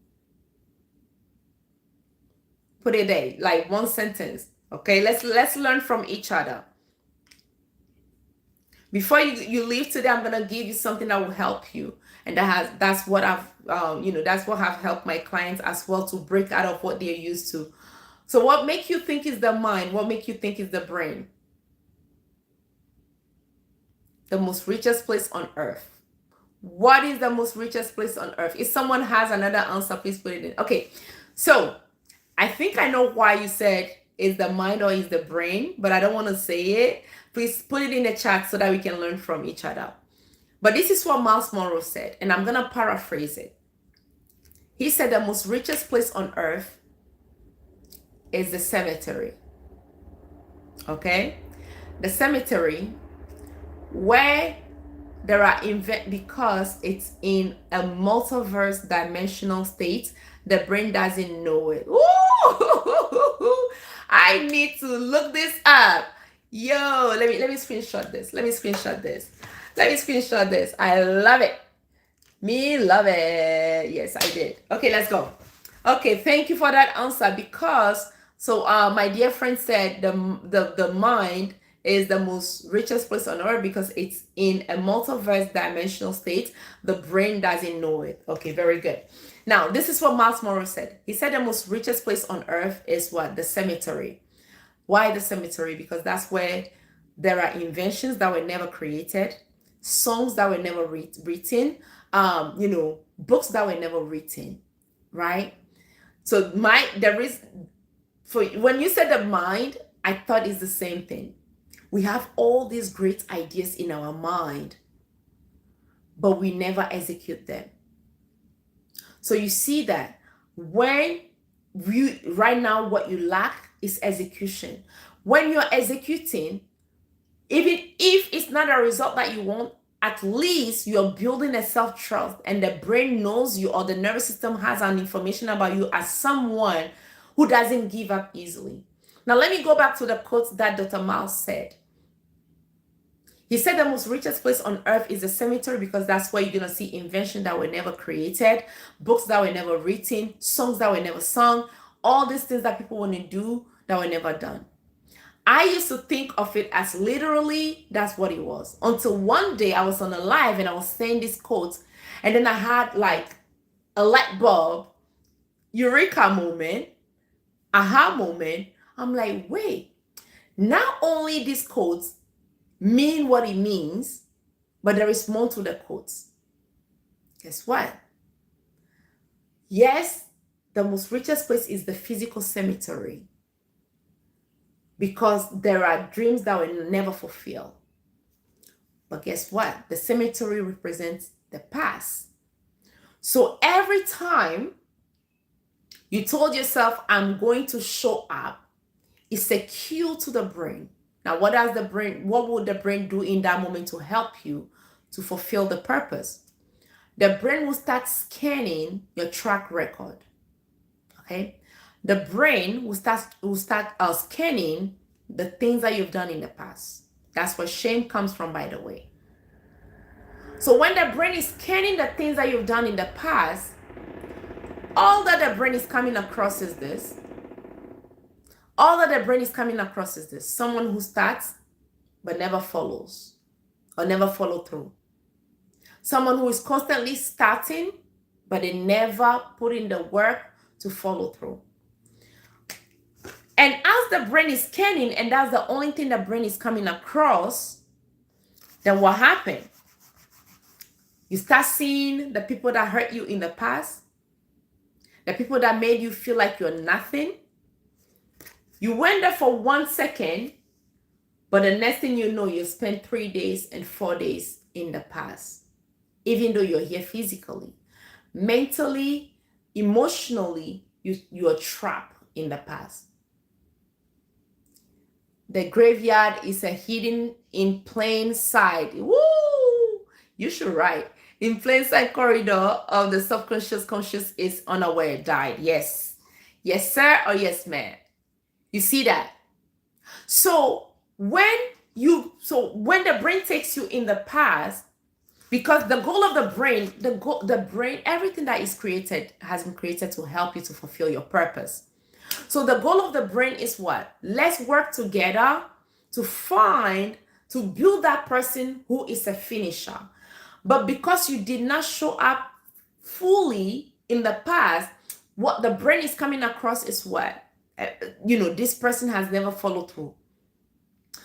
Put it there, like one sentence. Okay, let's learn from each other. Before you leave today, I'm gonna give you something that will help you, and that's what I've that's what have helped my clients as well to break out of what they're used to. So what make you think is the mind? What make you think is the brain? The most richest place on earth. What is the most richest place on earth? If someone has another answer, please put it in. Okay, so I think I know why you said is the mind or is the brain, but I don't want to say it. Please put it in the chat so that we can learn from each other. But this is what Miles Monroe said, and I'm going to paraphrase it. He said the most richest place on earth is the cemetery. Okay? The cemetery where there are because it's in a multiverse dimensional state, the brain doesn't know it. Ooh, I need to look this up. Yo, let me screenshot this. Let me screenshot this. Let me screenshot this. I love it. Me love it. Yes, I did. Okay, let's go. Okay, thank you for that answer. Because my dear friend said the mind is the most richest place on earth because it's in a multiverse dimensional state. The brain doesn't know it. Okay, very good. Now, this is what Miles Monroe said. He said the most richest place on earth is what? The cemetery. Why the cemetery? Because that's where there are inventions that were never created, songs that were never written, books that were never written, right? So when you said the mind, I thought it's the same thing. We have all these great ideas in our mind, but we never execute them. So you see that right now what you lack is execution. When you're executing, even if it's not a result that you want, at least you're building a self-trust, and the brain knows you, or the nervous system has an information about you as someone who doesn't give up easily. Now, let me go back to the quotes that Dr. Miles said. He said the most richest place on earth is the cemetery because that's where you're going to see inventions that were never created, books that were never written, songs that were never sung, all these things that people want to do that were never done. I used to think of it as literally that's what it was. Until one day I was on a live and I was saying this quote, and then I had like a light bulb, eureka moment, aha moment. I'm like, wait, not only these quotes mean what it means, but there is more to the quotes. Guess what? Yes, the most richest place is the physical cemetery because there are dreams that will never fulfill. But guess what? The cemetery represents the past. So every time you told yourself, I'm going to show up, it's a cue to the brain. Now, what would the brain do in that moment to help you to fulfill the purpose? The brain will start scanning your track record. Okay? The brain will start scanning the things that you've done in the past. That's where shame comes from, by the way. So when the brain is scanning the things that you've done in the past, all that the brain is coming across is this. All that the brain is coming across is this. Someone who starts but never follows or never follow through. Someone who is constantly starting but they never put in the work to follow through. And as the brain is scanning, and that's the only thing the brain is coming across, then what happened? You start seeing the people that hurt you in the past, the people that made you feel like you're nothing. You went there for 1 second, but the next thing you know, you spent 3 days and 4 days in the past, even though you're here physically. Mentally, emotionally, you're trapped in the past. The graveyard is a hidden in plain sight. Woo! You should write. In plain sight corridor of the subconscious conscious is unaware died. Yes. Yes, sir, or yes, ma'am. You see that? So when the brain takes you in the past, because the goal of the brain, everything that is created has been created to help you to fulfill your purpose. So the goal of the brain is what? Let's work together to build that person who is a finisher. But because you did not show up fully in the past, what the brain is coming across is what? This person has never followed through.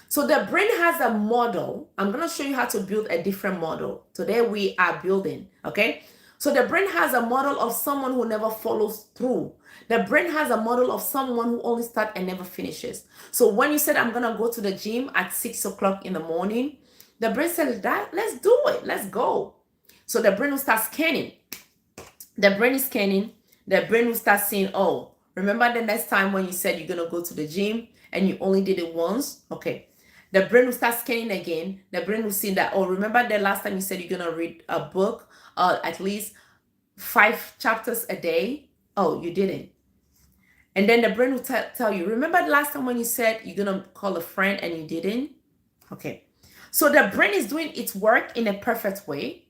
So the brain has a model. I'm going to show you how to build a different model. Today we are building, okay? So the brain has a model of someone who never follows through. The brain has a model of someone who only starts and never finishes. So when you said, I'm going to go to the gym at 6 o'clock in the morning, the brain said, let's do it. Let's go. So the brain will start scanning. The brain is scanning. The brain will start saying, oh, remember the next time when you said you're going to go to the gym and you only did it once? Okay. The brain will start scanning again. The brain will see that, oh, remember the last time you said you're going to read a book, at least 5 chapters a day? Oh, you didn't. And then the brain will tell you, remember the last time when you said you're going to call a friend and you didn't? Okay. So the brain is doing its work in a perfect way,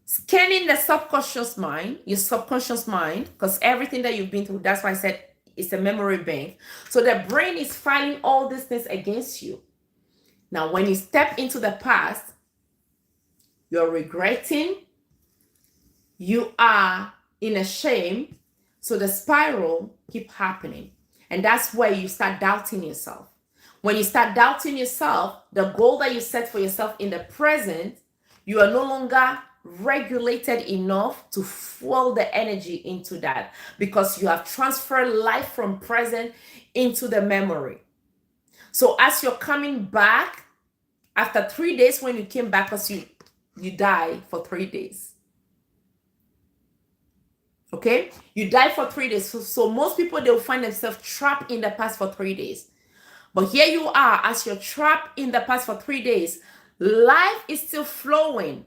scanning the subconscious mind, your subconscious mind, because everything that you've been through, that's why I said it's a memory bank. So the brain is filing all these things against you. Now, when you step into the past, you're regretting, you are in a shame. So the spiral keep happening. And that's where you start doubting yourself. When you start doubting yourself, the goal that you set for yourself in the present, you are no longer regulated enough to fuel the energy into that, because you have transferred life from present into the memory. So as you're coming back, after 3 days when you came back, because you die for 3 days. Okay? You die for 3 days. So most people, they'll find themselves trapped in the past for 3 days. But here you are, as you're trapped in the past for 3 days, life is still flowing,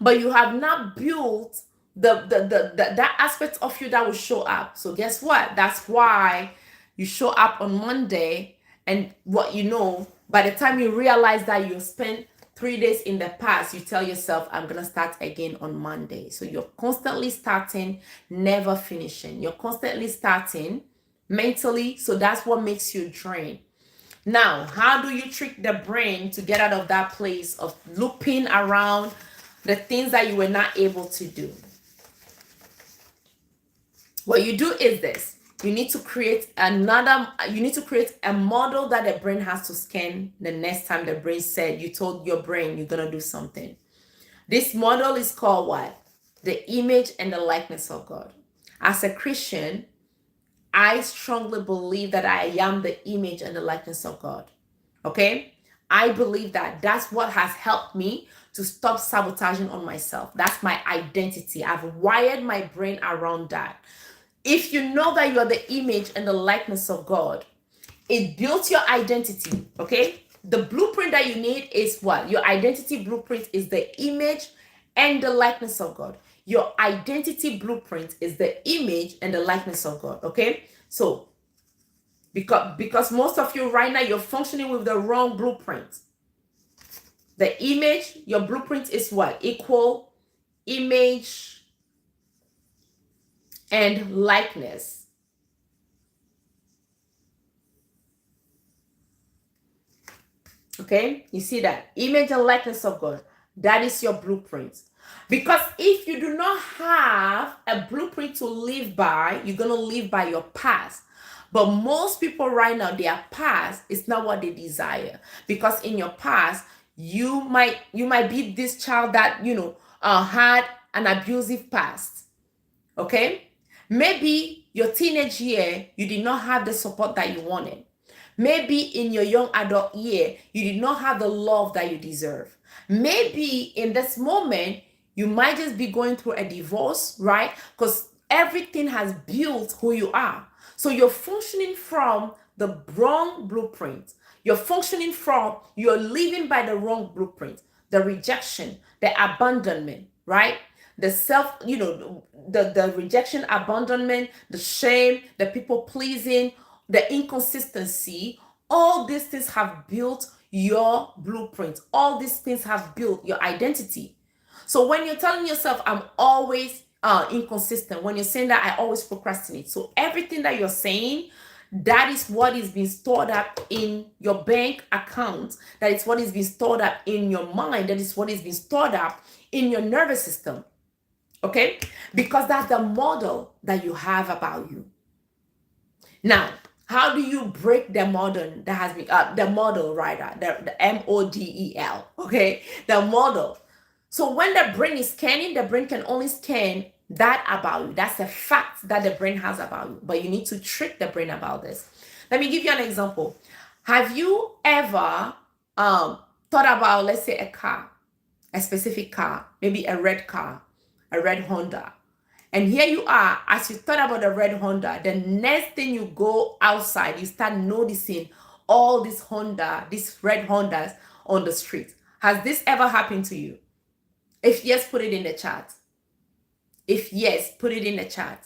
but you have not built that aspect of you that will show up. So guess what? That's why you show up on Monday, and by the time you realize that you spent 3 days in the past, you tell yourself, I'm going to start again on Monday. So you're constantly starting, never finishing. You're constantly starting mentally. So that's what makes you drain. Now, how do you trick the brain to get out of that place of looping around the things that you were not able to do? What you do is this. You need to create a model that the brain has to scan the next time the brain said, you told your brain you're going to do something. This model is called what? The image and the likeness of God. As a Christian, I strongly believe that I am the image and the likeness of God. Okay? I believe that that's what has helped me to stop sabotaging on myself. That's my identity. I've wired my brain around that. If you know that you are the image and the likeness of God, it builds your identity, okay? The blueprint that you need is what? Your identity blueprint is the image and the likeness of God. Your identity blueprint is the image and the likeness of God, okay? So, because most of you right now, you're functioning with the wrong blueprint. The image, your blueprint is what? Equal image and likeness. Okay, you see that image and likeness of God, that is your blueprint. Because if you do not have a blueprint to live by, you're going to live by your past. But most people right now, their past is not what they desire. Because in your past, you might be this child that had an abusive past. Okay, maybe your teenage year you did not have the support that you wanted. Maybe in your young adult year, you did not have the love that you deserve. Maybe in this moment, you might just be going through a divorce, right? Because everything has built who you are. So you're functioning from the wrong blueprint. You're living by the wrong blueprint, the rejection, the abandonment, right? The the rejection, abandonment, the shame, the people pleasing, the inconsistency. All these things have built your blueprint. All these things have built your identity. So when you're telling yourself, I'm always inconsistent, when you're saying that I always procrastinate, so everything that you're saying, that is what is being stored up in your bank account. That is what is being stored up in your mind. That is what is being stored up in your nervous system. Okay? Because that's the model that you have about you. Now, how do you break the model that has been the model, right? The model. Okay, the model. So when the brain is scanning, the brain can only scan that about you. That's a fact that the brain has about you. But you need to trick the brain about this. Let me give you an example. Have you ever thought about, let's say, a car, a specific car, maybe a red car, a red Honda? And here you are, as you thought about the red Honda, the next thing you go outside, you start noticing all these red Hondas on the street. Has this ever happened to you? If yes, put it in the chat. If yes, put it in the chat.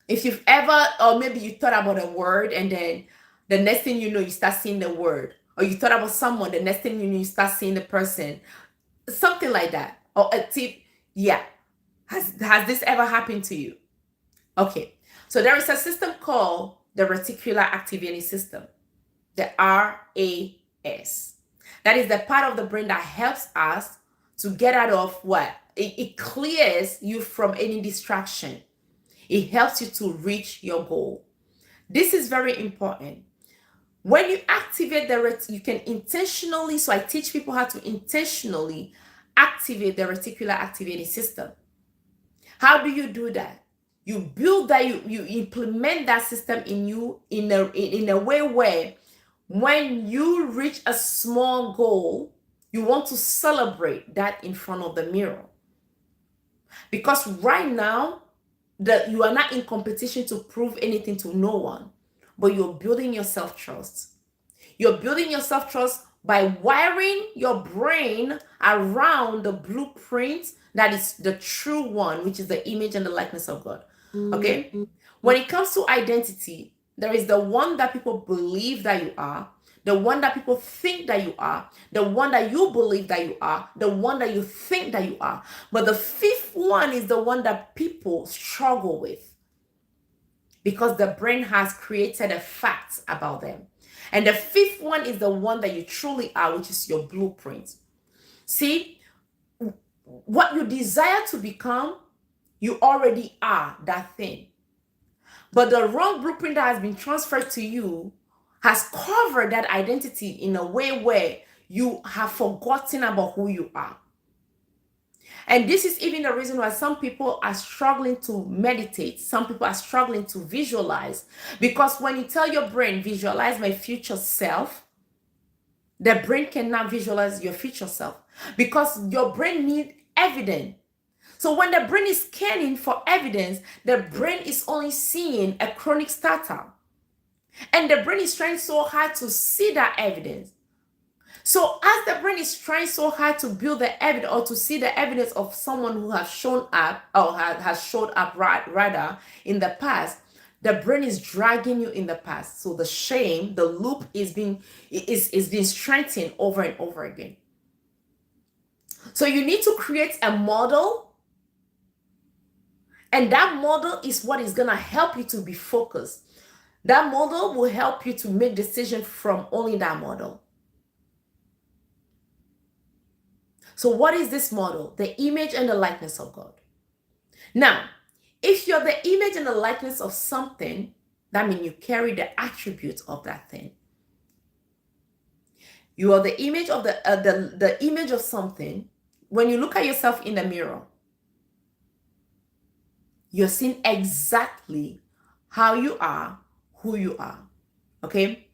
If you've ever, or maybe you thought about a word and then the next thing you know, you start seeing the word. Or you thought about someone, the next thing you know, you start seeing the person. Something like that. Or a tip. Yeah. Has this ever happened to you? Okay, so there is a system called the reticular activating system, the RAS. That is the part of the brain that helps us to get out of what? It clears you from any distraction. It helps you to reach your goal. This is very important. When you activate you can intentionally, so I teach people how to intentionally activate the reticular activating system. How do you do that? You build that, you implement that system in you in a way where when you reach a small goal, you want to celebrate that in front of the mirror. Because right now, you are not in competition to prove anything to no one, but you're building your self-trust. You're building your self-trust by wiring your brain around the blueprint that is the true one, which is the image and the likeness of God. Okay? When it comes to identity, there is the one that people believe that you are, the one that people think that you are, the one that you believe that you are, the one that you think that you are. But the fifth one is the one that people struggle with because the brain has created a fact about them. And the fifth one is the one that you truly are, which is your blueprint. See, what you desire to become, you already are that thing. But the wrong blueprint that has been transferred to you has covered that identity in a way where you have forgotten about who you are. And this is even the reason why some people are struggling to meditate. Some people are struggling to visualize. Because when you tell your brain, visualize my future self, the brain cannot visualize your future self because your brain needs evidence. So when the brain is scanning for evidence, the brain is only seeing a chronic startup. And the brain is trying so hard to see that evidence. So as the brain is trying so hard to build the evidence or to see the evidence of someone who has shown up or has showed up rather in the past, the brain is dragging you in the past. So the shame, the loop is being strengthened over and over again. So you need to create a model And that model is what is going to help you to be focused. That model will help you to make decisions from only that model. So what is this model? The image and the likeness of God. Now, if you're the image and the likeness of something, that means you carry the attributes of that thing. You are the image of the image of something. When you look at yourself in the mirror, you're seeing exactly how you are, who you are. Okay?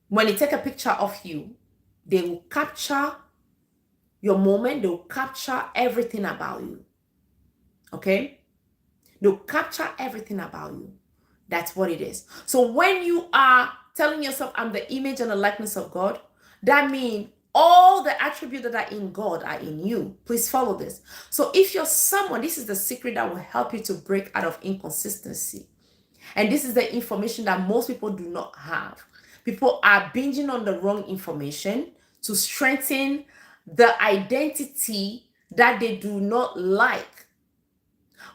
When you take a picture of you, they will capture your moment, they will capture everything about you. Okay? They'll capture everything about you. That's what it is. So when you are telling yourself, I'm the image and the likeness of God, that means all the attributes that are in God are in you. Please follow this. So if you're someone, this is the secret that will help you to break out of inconsistency. And this is the information that most people do not have. People are binging on the wrong information to strengthen the identity that they do not like.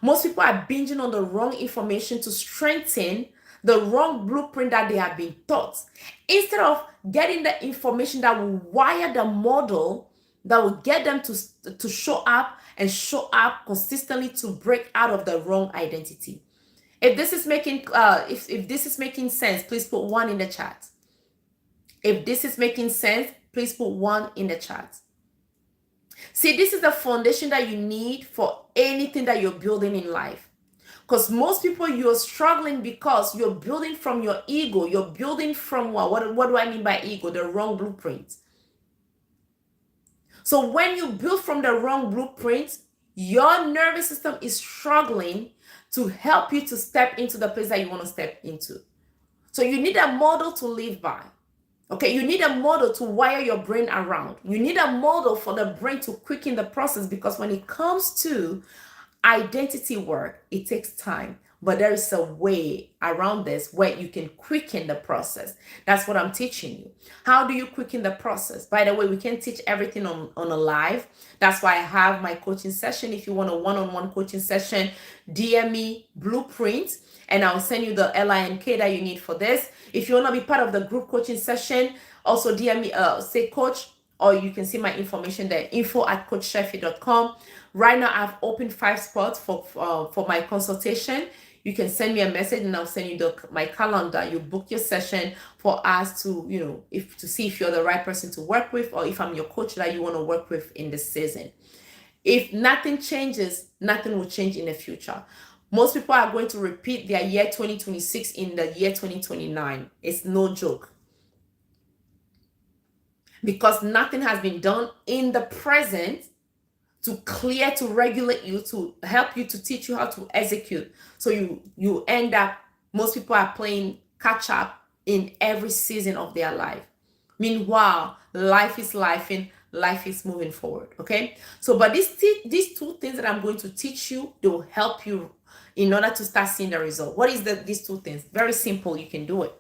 Most people are binging on the wrong information to strengthen the wrong blueprint that they have been taught, instead of getting the information that will wire the model that will get them to show up and show up consistently to break out of the wrong identity. If this is making if this is making sense, please put 1 in the chat. If this is making sense, please put 1 in the chat. See, this is the foundation that you need for anything that you're building in life. Because most people, you're struggling because you're building from your ego. You're building from what do I mean by ego? The wrong blueprint. So when you build from the wrong blueprint, your nervous system is struggling to help you to step into the place that you want to step into. So you need a model to live by. Okay, you need a model to wire your brain around. You need a model for the brain to quicken the process, because when it comes to identity work, it takes time. But there is a way around this where you can quicken the process. That's what I'm teaching you. How do you quicken the process? By the way, we can teach everything on a live. That's why I have my coaching session. If you want a one-on-one coaching session, DM me Blueprint, and I'll send you the link that you need for this. If you want to be part of the group coaching session, also DM me, say coach, or you can see my information there, info@coachchefi.com. Right now, I've opened 5 spots for my consultation. You can send me a message and I'll send you my calendar. You book your session for us to, to see if you're the right person to work with, or if I'm your coach that you want to work with in this season. If nothing changes, nothing will change in the future. Most people are going to repeat their year 2026 in the year 2029. It's no joke. Because nothing has been done in the present to clear, to regulate you, to help you, to teach you how to execute. So you end up, most people are playing catch up in every season of their life. Meanwhile, life is life and life is moving forward. Okay. So, but these 2 things that I'm going to teach you, they will help you in order to start seeing the result. What is these 2 things? Very simple. You can do it.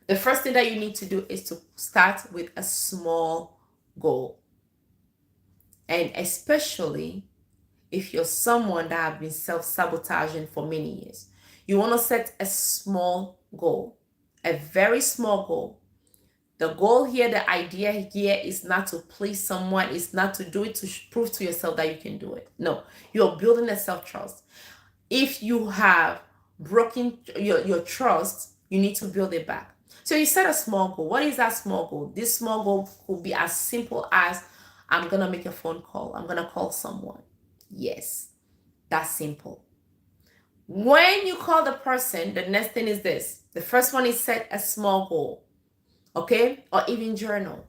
The first thing that you need to do is to start with a small goal. And especially if you're someone that have been self-sabotaging for many years, you want to set a small goal, a very small goal. The goal here, the idea here is not to please someone, is not to do it to prove to yourself that you can do it. No, you're building a self-trust. If you have broken your trust, you need to build it back. So you set a small goal. What is that small goal? This small goal could be as simple as, I'm going to make a phone call. I'm going to call someone. Yes, that's simple. When you call the person, the next thing is this. The first one is set a small goal. Okay? Or even journal.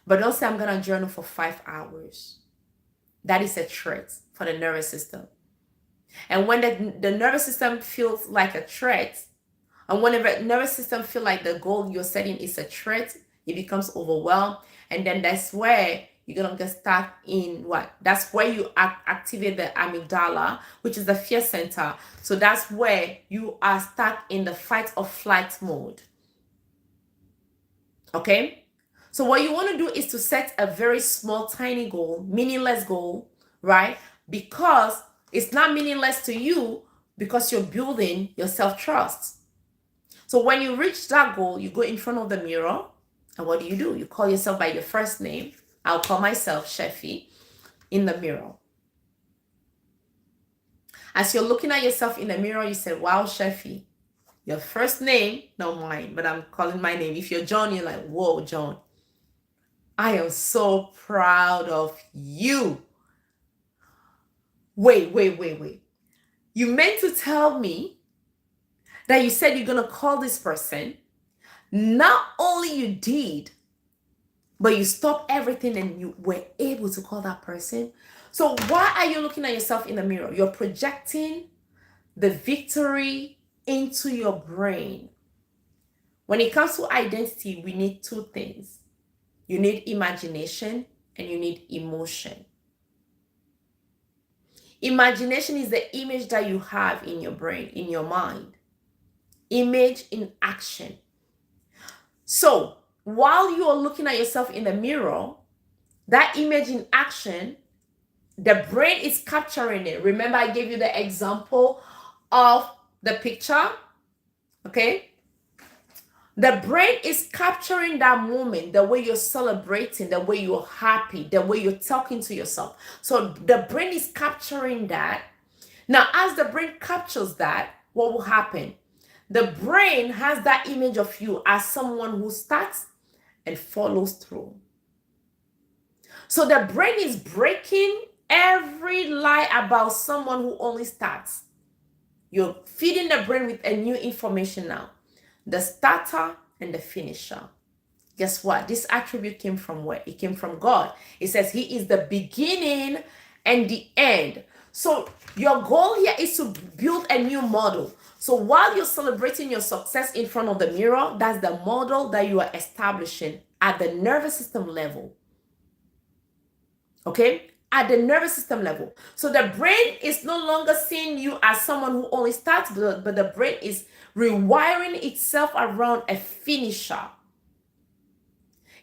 But don't say, I'm going to journal for 5 hours. That is a threat for the nervous system. And when the nervous system feels like a threat, and whenever the nervous system feels like the goal you're setting is a threat, it becomes overwhelmed. And then that's where you're going to get stuck in what? That's where you activate the amygdala, which is the fear center. So that's where you are stuck in the fight or flight mode. Okay? So what you want to do is to set a very small, tiny goal, meaningless goal, right? Because It's not meaningless to you because you're building your self-trust. So when you reach that goal, you go in front of the mirror, and what do? You call yourself by your first name. I'll call myself Chefi in the mirror. As you're looking at yourself in the mirror, you say, wow, Chefi. Your first name, not mine, but I'm calling my name. If you're John, you're like, whoa, John. I am so proud of you. Wait. You meant to tell me that you said you're going to call this person. Not only you did, but you stopped everything and you were able to call that person. So why are you looking at yourself in the mirror? You're projecting the victory into your brain. When it comes to identity, we need two things. You need imagination and you need emotion. Imagination is the image that you have in your brain, in your mind. Image in action. So while you are looking at yourself in the mirror, that image in action, the brain is capturing it. Remember, I gave you the example of the picture, okay? The brain is capturing that moment, the way you're celebrating, the way you're happy, the way you're talking to yourself. So the brain is capturing that. Now, as the brain captures that, what will happen? The brain has that image of you as someone who starts and follows through. So the brain is breaking every lie about someone who only starts. You're feeding the brain with a new information now. The starter and the finisher. Guess what? This attribute came from where? It came from God. It says he is the beginning and the end. So your goal here is to build a new model. So while you're celebrating your success in front of the mirror, that's the model that you are establishing at the nervous system level. Okay? At the nervous system level. So the brain is no longer seeing you as someone who only starts, but the brain is rewiring itself around a finisher.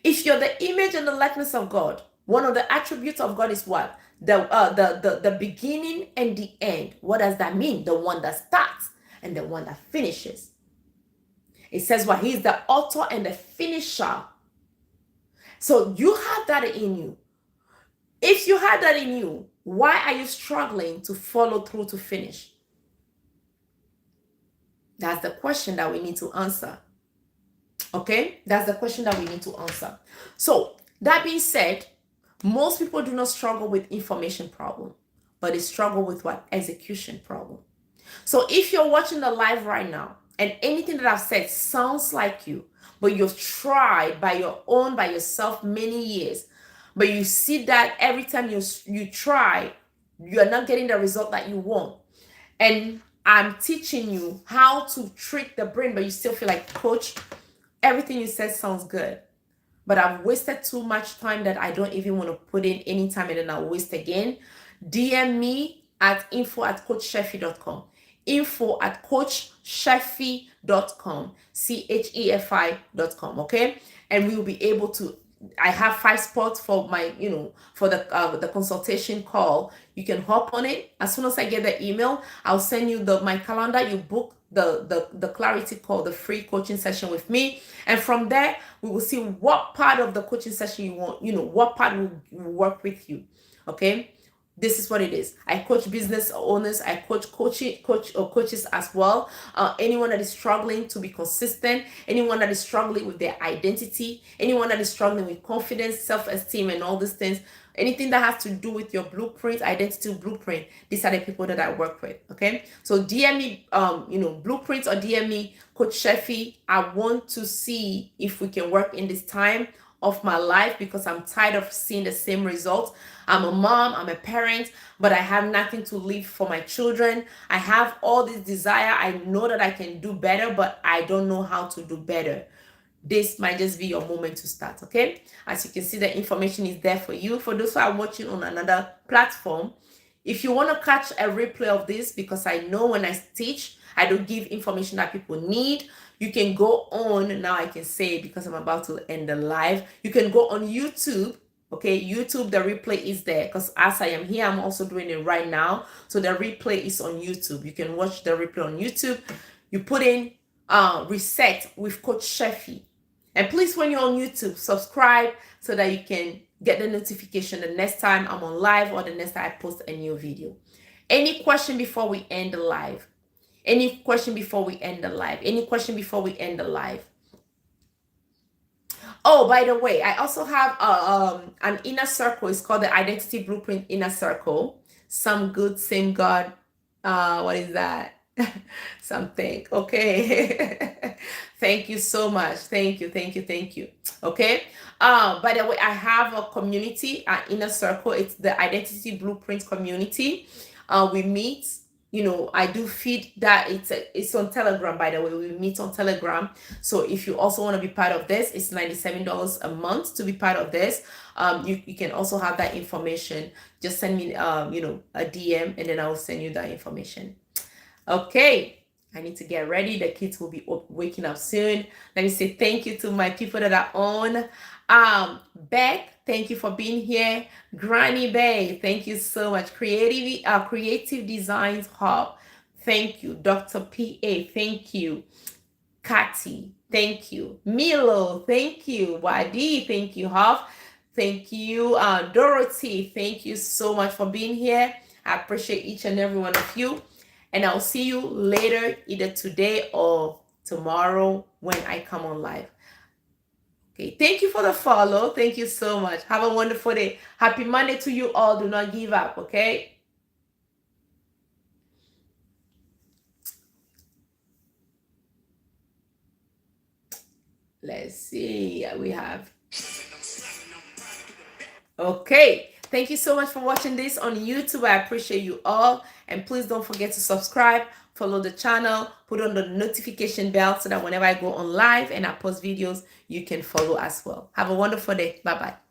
If you're the image and the likeness of God, one of the attributes of God is what? The beginning and the end. What does that mean? The one that starts and the one that finishes. It says what? He's the author and the finisher. So you have that in you. If you had that in you, why are you struggling to follow through to finish? That's the question that we need to answer. Okay? That's the question that we need to answer. So, that being said, most people do not struggle with information problem, but they struggle with what? Execution problem. So, if you're watching the live right now, and anything that I've said sounds like you, but you've tried by yourself many years, but you see that every time you try, you're not getting the result that you want. And I'm teaching you how to trick the brain, but you still feel like, coach, everything you said sounds good, but I've wasted too much time that I don't even want to put in any time and then I'll waste again. DM me at info@coachchefi.com. info@coachchefi.com. CHEFI.com. Okay. And we will be able to, I have 5 spots for my, for the consultation call. You can hop on it. As soon as I get the email, I'll send you my calendar. You book the clarity call, the free coaching session with me. And from there, we will see what part of the coaching session you want, what part will work with you. Okay. This is what it is. I coach business owners. I coaches as well. Anyone that is struggling to be consistent, anyone that is struggling with their identity, anyone that is struggling with confidence, self-esteem, and all these things, anything that has to do with your blueprint, identity blueprint, these are the people that I work with. Okay, so DM me, blueprints, or DM me, Coach Chefi. I want to see if we can work in this time of my life because I'm tired of seeing the same results. I'm a mom, I'm a parent, but I have nothing to leave for my children. I have all this desire. I know that I can do better, but I don't know how to do better. This might just be your moment to start, okay? As you can see, the information is there for you. For those who are watching on another platform, if you want to catch a replay of this, because I know when I teach, I don't give information that people need, you can go on, now I can say it because I'm about to end the live, you can go on YouTube Okay, YouTube, the replay is there because as I am here, I'm also doing it right now. So the replay is on YouTube. You can watch the replay on YouTube. You put in reset with Coach Chefi. And please, when you're on YouTube, subscribe so that you can get the notification the next time I'm on live or the next time I post a new video. Any question before we end the live? Any question before we end the live? Any question before we end the live? Oh, by the way, I also have an inner circle. It's called the Identity Blueprint Inner Circle. Some good, same God. What is that? Something. Okay. Thank you so much. Thank you. Thank you. Thank you. Okay. By the way, I have a community, an inner circle. It's the Identity Blueprint community. We meet. You know, I do feed that. It's on Telegram, by the way. We meet on Telegram. So if you also want to be part of this, it's $97 a month to be part of this. You can also have that information. Just send me a DM and then I will send you that information. Okay, I need to get ready. The kids will be waking up soon. Let me say thank you to my people that are on. Beck, thank you for being here. Granny Bay, thank you so much. Creative Designs Hub, thank you. Dr. PA, thank you. Kati, thank you. Milo, thank you. Wadi, thank you. Huff, thank you. Dorothy, thank you so much for being here. I appreciate each and every one of you. And I'll see you later, either today or tomorrow when I come on live. Okay, thank you for the follow. Thank you so much. Have a wonderful day. Happy Monday to you all. Do not give up, okay? Let's see. We have... Okay. Thank you so much for watching this on YouTube. I appreciate you all. And please don't forget to subscribe, follow the channel, put on the notification bell so that whenever I go on live and I post videos, you can follow as well. Have a wonderful day. Bye-bye.